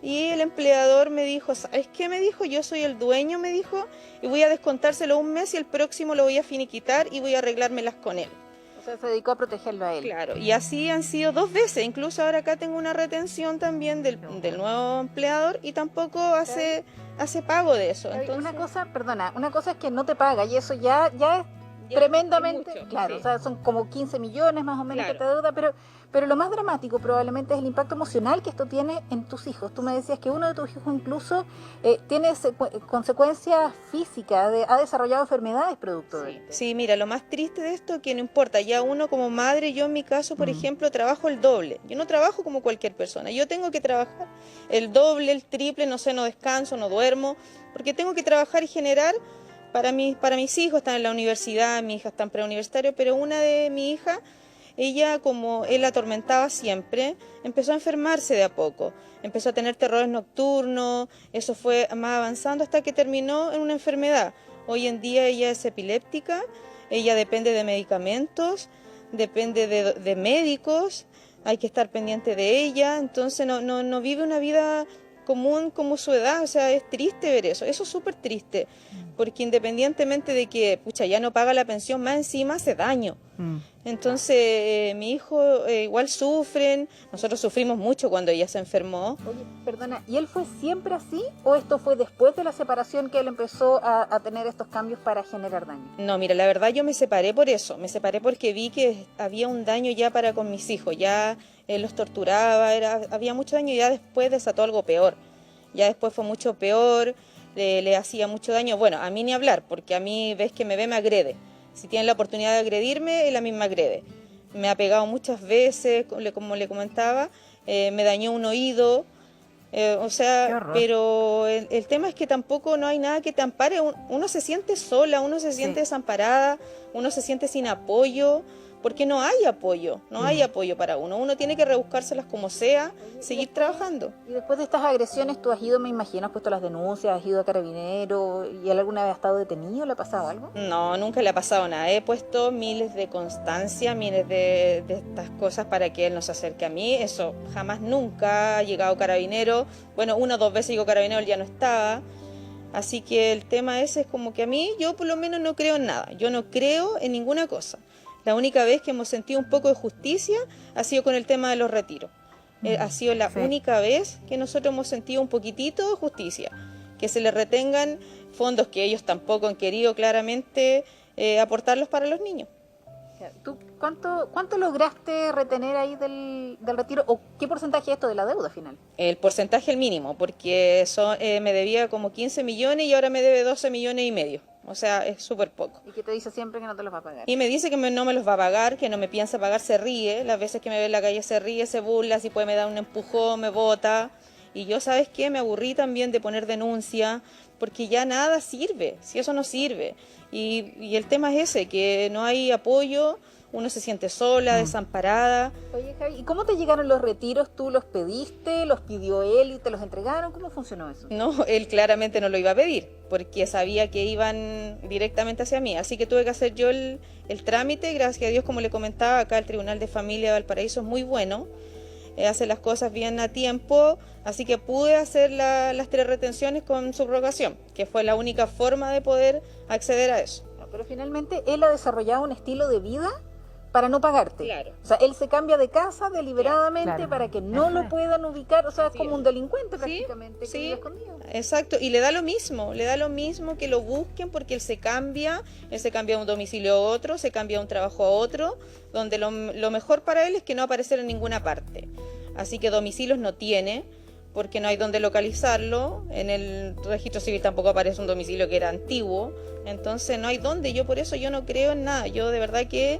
Y el empleador me dijo: ¿sabes qué? Me dijo: yo soy el dueño, me dijo, y voy a descontárselo un mes y el próximo lo voy a finiquitar y voy a arreglármelas con él. O sea, se dedicó a protegerlo a él. Claro, y así han sido 2 veces. Incluso ahora acá tengo una retención también del nuevo empleador y tampoco hace pago de eso. Entonces, una cosa es que no te paga y eso ya es tremendamente, mucho, claro, sí. o sea, son como 15 millones más o menos Claro. que te deuda, pero lo más dramático probablemente es el impacto emocional que esto tiene en tus hijos. Tú me decías que uno de tus hijos incluso tiene consecuencias físicas, ha desarrollado enfermedades producto de esto. Sí, mira, lo más triste de esto es que no importa, ya uno como madre, yo en mi caso, por ejemplo, trabajo el doble. Yo no trabajo como cualquier persona, yo tengo que trabajar el doble, el triple, no sé, no descanso, no duermo, porque tengo que trabajar y generar para mis hijos. Están en la universidad, mi hija está en preuniversitario, pero una de mi hija, ella, como él la atormentaba siempre, empezó a enfermarse de a poco. Empezó a tener terrores nocturnos, eso fue más avanzando hasta que terminó en una enfermedad. Hoy en día ella es epiléptica, ella depende de medicamentos, depende de médicos, hay que estar pendiente de ella, entonces no vive una vida común como su edad. O sea, es triste ver eso es súper triste, porque independientemente de que ya no paga la pensión, más encima hace daño. Entonces mi hijo igual sufren, nosotros sufrimos mucho cuando ella se enfermó. Oye, perdona, ¿y él fue siempre así o esto fue después de la separación que él empezó a tener estos cambios para generar daño? No, mira, la verdad yo me separé por eso, me separé porque vi que había un daño ya con mis hijos, ya él los torturaba, había mucho daño y ya después desató algo peor, ya después fue mucho peor, le hacía mucho daño. Bueno, a mí ni hablar, porque a mí ves que me ve, me agrede. Si tiene la oportunidad de agredirme, él a mí me agrede. Me ha pegado muchas veces, como le comentaba, me dañó un oído, pero el tema es que tampoco no hay nada que te ampare. Uno se siente sola, uno se siente desamparada, uno se siente sin apoyo, porque no hay apoyo, hay apoyo para uno tiene que rebuscárselas como sea, seguir trabajando. Y después de estas agresiones tú has ido, me imagino, has puesto las denuncias, has ido a Carabineros, ¿y él alguna vez ha estado detenido? ¿Le ha pasado algo? No, nunca le ha pasado nada. He puesto miles de constancia, miles de estas cosas para que él no se acerque a mí. Eso jamás nunca ha llegado Carabinero. Bueno, 1 o 2 veces llegó Carabinero, él ya no estaba. Así que el tema ese es como que a mí, yo por lo menos no creo en nada. Yo no creo en ninguna cosa. La única vez que hemos sentido un poco de justicia ha sido con el tema de los retiros. Ha sido la única vez que nosotros hemos sentido un poquitito de justicia, que se les retengan fondos que ellos tampoco han querido claramente aportarlos para los niños. ¿Tú cuánto lograste retener ahí del retiro? ¿O qué porcentaje es esto de la deuda final? El porcentaje el mínimo, porque me debía como 15 millones y ahora me debe 12 millones y medio. O sea, es súper poco. ¿Y que te dice siempre que no te los va a pagar? Y me dice que no me los va a pagar, que no me piensa pagar, se ríe. Las veces que me ve en la calle se ríe, se burla, si puede me da un empujón, me bota. Y yo, ¿sabes qué? Me aburrí también de poner denuncia, porque ya nada sirve, si eso no sirve. Y el tema es ese, que no hay apoyo, uno se siente sola, desamparada. Oye, Javi, ¿y cómo te llegaron los retiros? ¿Tú los pediste, los pidió él y te los entregaron? ¿Cómo funcionó eso? No, él claramente no lo iba a pedir, porque sabía que iban directamente hacia mí. Así que tuve que hacer yo el trámite. Gracias a Dios, como le comentaba, acá el Tribunal de Familia de Valparaíso es muy bueno, hace las cosas bien a tiempo, así que pude hacer las 3 retenciones con subrogación, que fue la única forma de poder acceder a eso. Pero finalmente él ha desarrollado un estilo de vida para no pagarte. Claro. O sea, él se cambia de casa deliberadamente para que no lo puedan ubicar. O sea, es como un delincuente prácticamente que vive escondido. Exacto, y le da lo mismo que lo busquen, porque él se cambia de un domicilio a otro, se cambia de un trabajo a otro, donde lo mejor para él es que no aparecer en ninguna parte. Así que domicilios no tiene, porque no hay donde localizarlo. En el registro civil tampoco aparece un domicilio que era antiguo, entonces no hay dónde. Por eso yo no creo en nada. Yo de verdad que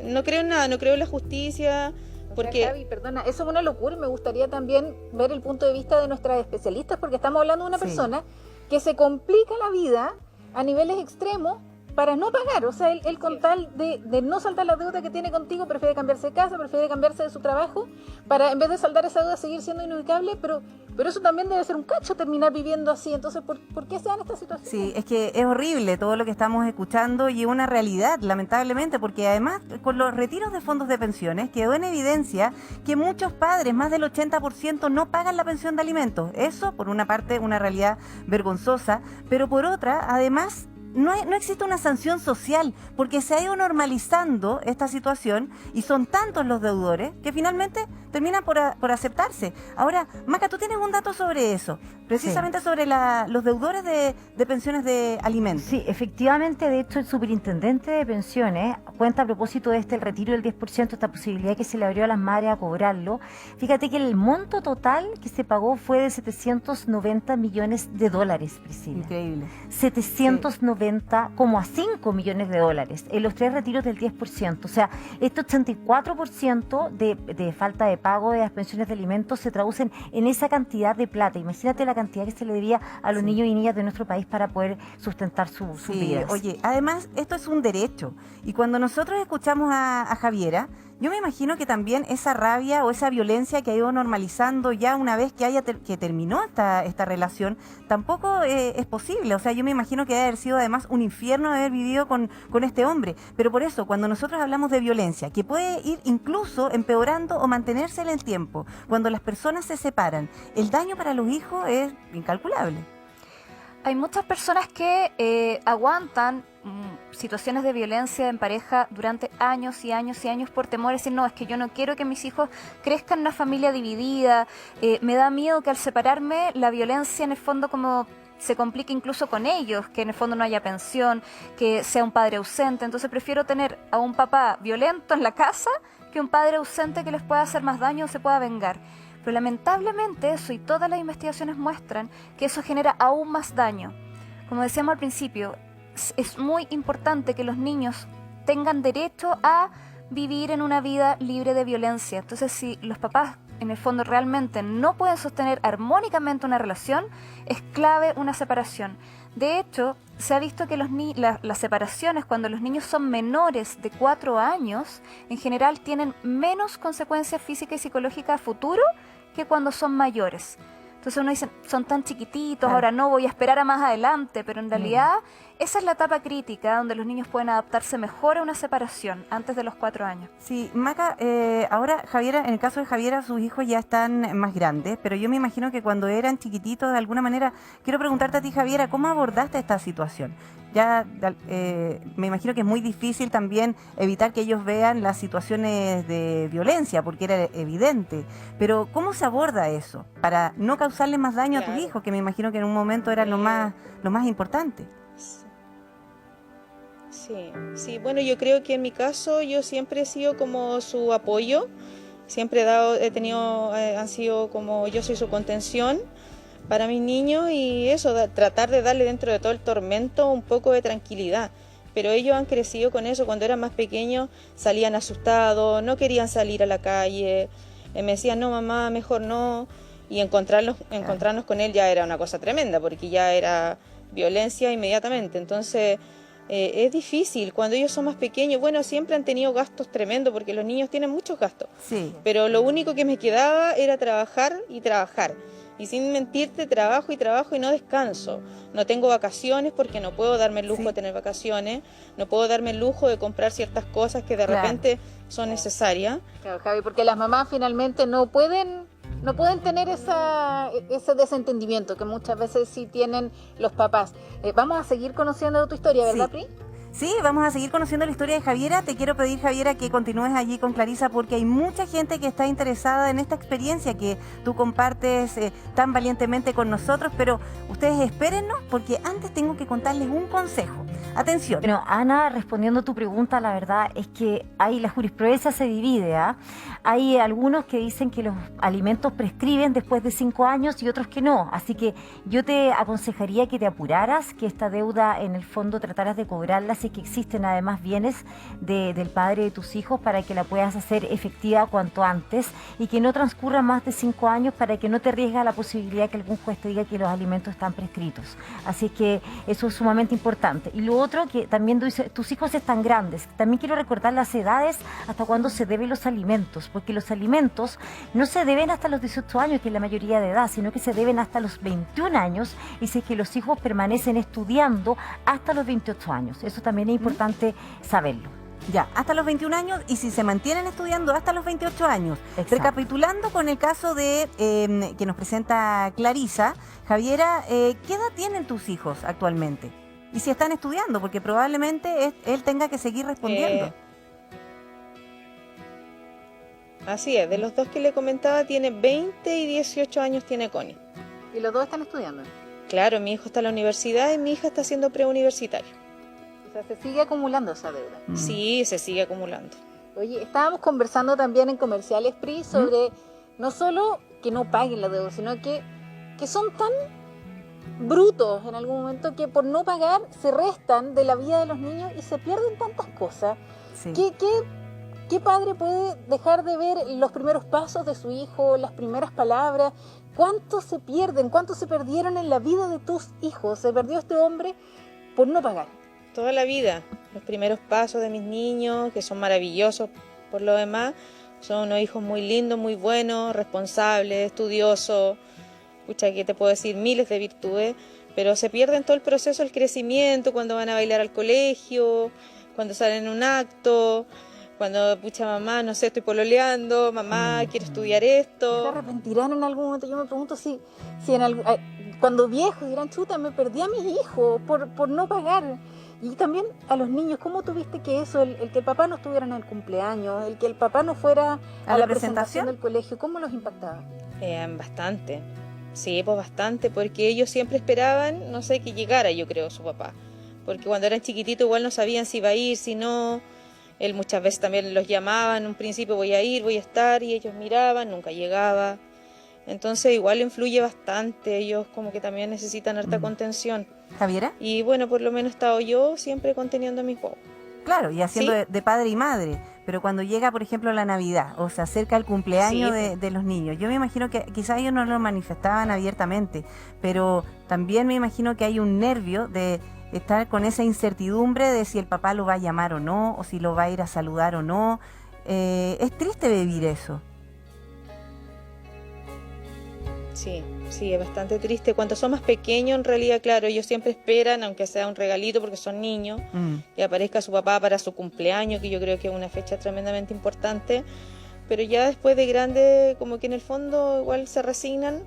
no creo en nada, no creo en la justicia. Porque... O sea, Javi, perdona, eso es una locura y me gustaría también ver el punto de vista de nuestras especialistas, porque estamos hablando de una persona que se complica la vida a niveles extremos para no pagar. O sea, él con tal de no saldar la deuda que tiene contigo, prefiere cambiarse de casa, prefiere cambiarse de su trabajo, para en vez de saldar esa deuda seguir siendo inubicable, pero eso también debe ser un cacho terminar viviendo así. Entonces, ¿por qué se dan estas situaciones? Sí, es que es horrible todo lo que estamos escuchando y es una realidad, lamentablemente, porque además con los retiros de fondos de pensiones quedó en evidencia que muchos padres, más del 80%, no pagan la pensión de alimentos. Eso, por una parte, una realidad vergonzosa, pero por otra, además, no existe una sanción social, porque se ha ido normalizando esta situación y son tantos los deudores que finalmente terminan por aceptarse. Ahora, Maca, tú tienes un dato sobre eso, precisamente sobre los deudores de pensiones de alimentos. Sí, efectivamente, de hecho el superintendente de pensiones cuenta a propósito de el retiro del 10%, esta posibilidad que se le abrió a las madres a cobrarlo. Fíjate que el monto total que se pagó fue de $790 millones, Priscila. Increíble. 790,5 millones de dólares en los 3 retiros del 10%. O sea, este 84% de falta de pago de las pensiones de alimentos se traducen en esa cantidad de plata. Imagínate la cantidad que se le debía a los niños y niñas de nuestro país para poder sustentar su vida. Oye, además esto es un derecho, y cuando nosotros escuchamos a Javiera, yo me imagino que también esa rabia o esa violencia que ha ido normalizando ya una vez que terminó esta relación, tampoco es posible. O sea, yo me imagino que debe haber sido además un infierno haber vivido con este hombre. Pero por eso, cuando nosotros hablamos de violencia, que puede ir incluso empeorando o mantenerse en el tiempo, cuando las personas se separan, el daño para los hijos es incalculable. Hay muchas personas que aguantan situaciones de violencia en pareja durante años y años y años por temor a decir, no, es que yo no quiero que mis hijos crezcan en una familia dividida, me da miedo que al separarme la violencia en el fondo como se complique incluso con ellos, que en el fondo no haya pensión, que sea un padre ausente, entonces prefiero tener a un papá violento en la casa que un padre ausente que les pueda hacer más daño o se pueda vengar. Pero lamentablemente eso, y todas las investigaciones muestran que eso genera aún más daño. Como decíamos al principio, es muy importante que los niños tengan derecho a vivir en una vida libre de violencia. Entonces, si los papás en el fondo realmente no pueden sostener armónicamente una relación, es clave una separación. De hecho, se ha visto que las separaciones cuando los niños son menores de 4 años, en general tienen menos consecuencias físicas y psicológicas a futuro que cuando son mayores. Entonces uno dice, son tan chiquititos, ahora no, voy a esperar a más adelante, pero en realidad esa es la etapa crítica donde los niños pueden adaptarse mejor a una separación antes de los 4 años. Sí, Maca, ahora Javiera, en el caso de Javiera, sus hijos ya están más grandes, pero yo me imagino que cuando eran chiquititos, de alguna manera, quiero preguntarte a ti, Javiera, ¿cómo abordaste esta situación? Ya me imagino que es muy difícil también evitar que ellos vean las situaciones de violencia, porque era evidente. Pero ¿cómo se aborda eso para no causarle más daño a tus hijos, que me imagino que en un momento era lo más importante? Sí, bueno, yo creo que en mi caso yo siempre he sido como su apoyo, siempre han sido como yo soy su contención para mis niños, y eso, tratar de darle dentro de todo el tormento un poco de tranquilidad. Pero ellos han crecido con eso. Cuando eran más pequeños salían asustados, no querían salir a la calle, me decían, no mamá, mejor no, y encontrarnos con él ya era una cosa tremenda, porque ya era violencia inmediatamente. Entonces es difícil cuando ellos son más pequeños. Bueno, siempre han tenido gastos tremendos, porque los niños tienen muchos gastos, pero lo único que me quedaba era trabajar y trabajar. Y sin mentirte, trabajo y no descanso. No tengo vacaciones porque no puedo darme el lujo de tener vacaciones. No puedo darme el lujo de comprar ciertas cosas que de repente son necesarias. Claro, Javi, porque las mamás finalmente no pueden tener ese desentendimiento que muchas veces sí tienen los papás. Vamos a seguir conociendo tu historia, ¿verdad, Pri? Sí, vamos a seguir conociendo la historia de Javiera. Te quiero pedir, Javiera, que continúes allí con Clarisa, porque hay mucha gente que está interesada en esta experiencia que tú compartes tan valientemente con nosotros, pero ustedes espérennos, porque antes tengo que contarles un consejo. Atención. Bueno, Ana, respondiendo a tu pregunta, la verdad es que la jurisprudencia se divide, ¿ah? Hay algunos que dicen que los alimentos prescriben después de 5 años y otros que no. Así que yo te aconsejaría que te apuraras, que esta deuda en el fondo trataras de cobrarla, si que existen además bienes del padre de tus hijos, para que la puedas hacer efectiva cuanto antes y que no transcurra más de 5 años, para que no te arriesgue a la posibilidad que algún juez te diga que los alimentos están prescritos. Así que eso es sumamente importante. Y lo otro, que también tus hijos están grandes. También quiero recordar las edades hasta cuándo se deben los alimentos, porque los alimentos no se deben hasta los 18 años, que es la mayoría de edad, sino que se deben hasta los 21 años, y si es que los hijos permanecen estudiando hasta los 28 años. Eso también es importante saberlo. Ya, hasta los 21 años, y si se mantienen estudiando hasta los 28 años. Exacto. Recapitulando con el caso de que nos presenta Clarisa, Javiera, ¿qué edad tienen tus hijos actualmente? Y si están estudiando, porque probablemente él tenga que seguir respondiendo. Así es, de los dos que le comentaba, tiene 20 y 18 años tiene Connie. ¿Y los dos están estudiando? Claro, mi hijo está en la universidad y mi hija está haciendo preuniversitario. O sea, se sigue acumulando esa deuda. Sí, se sigue acumulando. Oye, estábamos conversando también en Comerciales, Pri, sobre no solo que no paguen la deuda, sino que son tan brutos en algún momento que por no pagar se restan de la vida de los niños y se pierden tantas cosas. Sí. ¿Qué padre puede dejar de ver los primeros pasos de su hijo, las primeras palabras? ¿Cuánto se pierden? ¿Cuánto se perdieron en la vida de tus hijos? Se perdió este hombre por no pagar. Toda la vida, los primeros pasos de mis niños, que son maravillosos por lo demás, son unos hijos muy lindos, muy buenos, responsables, estudiosos. Escucha, que te puedo decir miles de virtudes, pero se pierden todo el proceso, el crecimiento, cuando van a bailar al colegio, cuando salen en un acto, cuando, pucha, mamá, no sé, estoy pololeando, mamá, quiero estudiar esto. ¿Se arrepentirán en algún momento? Yo me pregunto si cuando viejos dirán, chuta, me perdí a mis hijos por no pagar. Y también a los niños, ¿cómo tuviste que eso, el que el papá no estuviera en el cumpleaños, el que el papá no fuera a la presentación del colegio, cómo los impactaba? Bastante. Sí, pues bastante, porque ellos siempre esperaban, no sé, que llegara, yo creo, su papá. Porque cuando eran chiquititos igual no sabían si iba a ir, si no. Él muchas veces también los llamaba, en un principio voy a ir, voy a estar, y ellos miraban, nunca llegaba. Entonces igual influye bastante, ellos como que también necesitan harta contención. ¿Javiera? Y bueno, por lo menos he estado yo siempre conteniendo a mis guaguas. Claro, y haciendo ¿Sí? de padre y madre, pero cuando llega, por ejemplo, la Navidad o se acerca el cumpleaños de los niños, yo me imagino que quizás ellos no lo manifestaban abiertamente, pero también me imagino que hay un nervio de estar con esa incertidumbre de si el papá lo va a llamar o no, o si lo va a ir a saludar o no. Es triste vivir eso. Sí, es bastante triste. Cuando son más pequeños, en realidad, claro, ellos siempre esperan, aunque sea un regalito porque son niños, que aparezca su papá para su cumpleaños, que yo creo que es una fecha tremendamente importante. Pero ya después de grande, como que en el fondo igual se resignan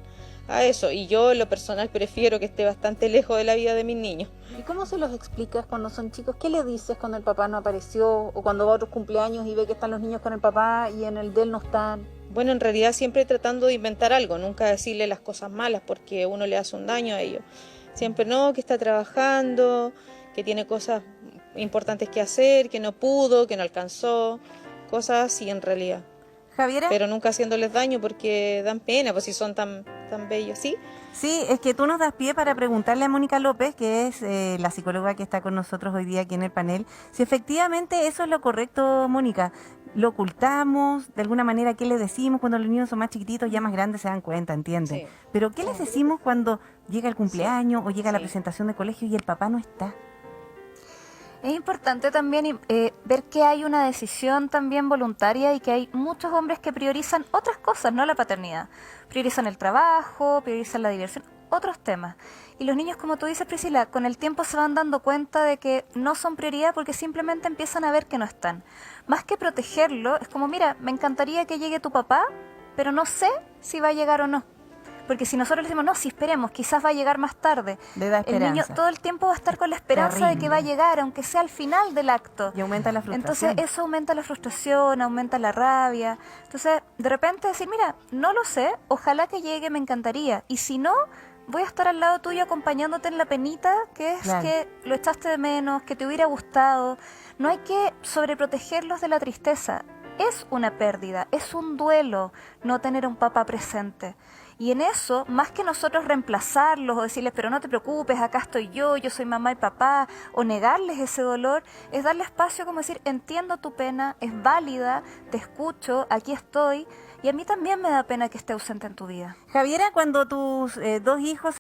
a eso. Y yo, en lo personal, prefiero que esté bastante lejos de la vida de mis niños. ¿Y cómo se los explicas cuando son chicos? ¿Qué le dices cuando el papá no apareció? O cuando va a otros cumpleaños y ve que están los niños con el papá y en el de él no están. Bueno, en realidad siempre tratando de inventar algo, nunca decirle las cosas malas porque uno le hace un daño a ellos. Siempre no, que está trabajando, que tiene cosas importantes que hacer, que no pudo, que no alcanzó, cosas así en realidad. ¿Javiera? Pero nunca haciéndoles daño porque dan pena, pues si son tan bellos, ¿sí? Sí, es que tú nos das pie para preguntarle a Mónica López, que es la psicóloga que está con nosotros hoy día aquí en el panel, si efectivamente eso es lo correcto, Mónica. ¿Lo ocultamos? ¿De alguna manera qué les decimos cuando los niños son más chiquititos, ya más grandes se dan cuenta, entienden? Sí. Pero ¿qué les decimos cuando llega el cumpleaños o llega la presentación de colegio y el papá no está? Es importante también ver que hay una decisión también voluntaria y que hay muchos hombres que priorizan otras cosas, no la paternidad. Priorizan el trabajo, priorizan la diversión, otros temas. Y los niños, como tú dices, Priscila, con el tiempo se van dando cuenta de que no son prioridad porque simplemente empiezan a ver que no están. Más que protegerlo, es como, mira, me encantaría que llegue tu papá, pero no sé si va a llegar o no. Porque si nosotros le decimos, no, si esperemos, quizás va a llegar más tarde. Le da esperanza. El niño todo el tiempo va a estar con la esperanza de que va a llegar, aunque sea al final del acto. Y aumenta la frustración. Entonces eso aumenta la frustración, aumenta la rabia. Entonces, de repente decir, mira, no lo sé, ojalá que llegue, me encantaría. Y si no, voy a estar al lado tuyo acompañándote en la penita, que es que lo echaste de menos, que te hubiera gustado. No hay que sobreprotegerlos de la tristeza. Es una pérdida, es un duelo no tener a un papá presente. Y en eso, más que nosotros reemplazarlos o decirles, pero no te preocupes, acá estoy yo soy mamá y papá, o negarles ese dolor, es darle espacio como decir, entiendo tu pena, es válida, te escucho, aquí estoy, y a mí también me da pena que esté ausente en tu vida. Javiera, cuando tus dos hijos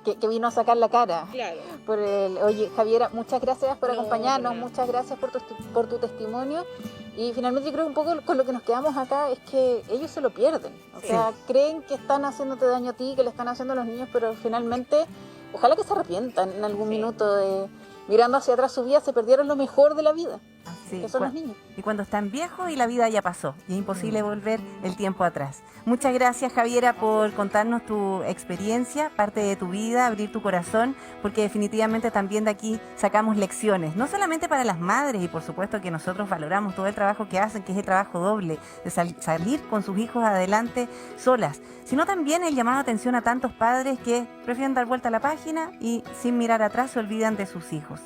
que vino a sacar la cara. Claro. Oye, Javiera, muchas gracias por No, acompañarnos, de nada. muchas gracias por tu testimonio. Y finalmente yo creo que un poco con lo que nos quedamos acá es que ellos se lo pierden. O sea, creen que están haciéndote daño a ti, que le están haciendo a los niños, pero finalmente, ojalá que se arrepientan en algún minuto de mirando hacia atrás su vida, se perdieron lo mejor de la vida. Sí, que son los niños. Y cuando están viejos y la vida ya pasó, y es imposible volver el tiempo atrás. Muchas gracias, Javiera, por contarnos tu experiencia, parte de tu vida, abrir tu corazón, porque definitivamente también de aquí sacamos lecciones, no solamente para las madres, y por supuesto que nosotros valoramos todo el trabajo que hacen, que es el trabajo doble, de salir con sus hijos adelante solas, sino también el llamado a atención a tantos padres que prefieren dar vuelta a la página y sin mirar atrás se olvidan de sus hijos.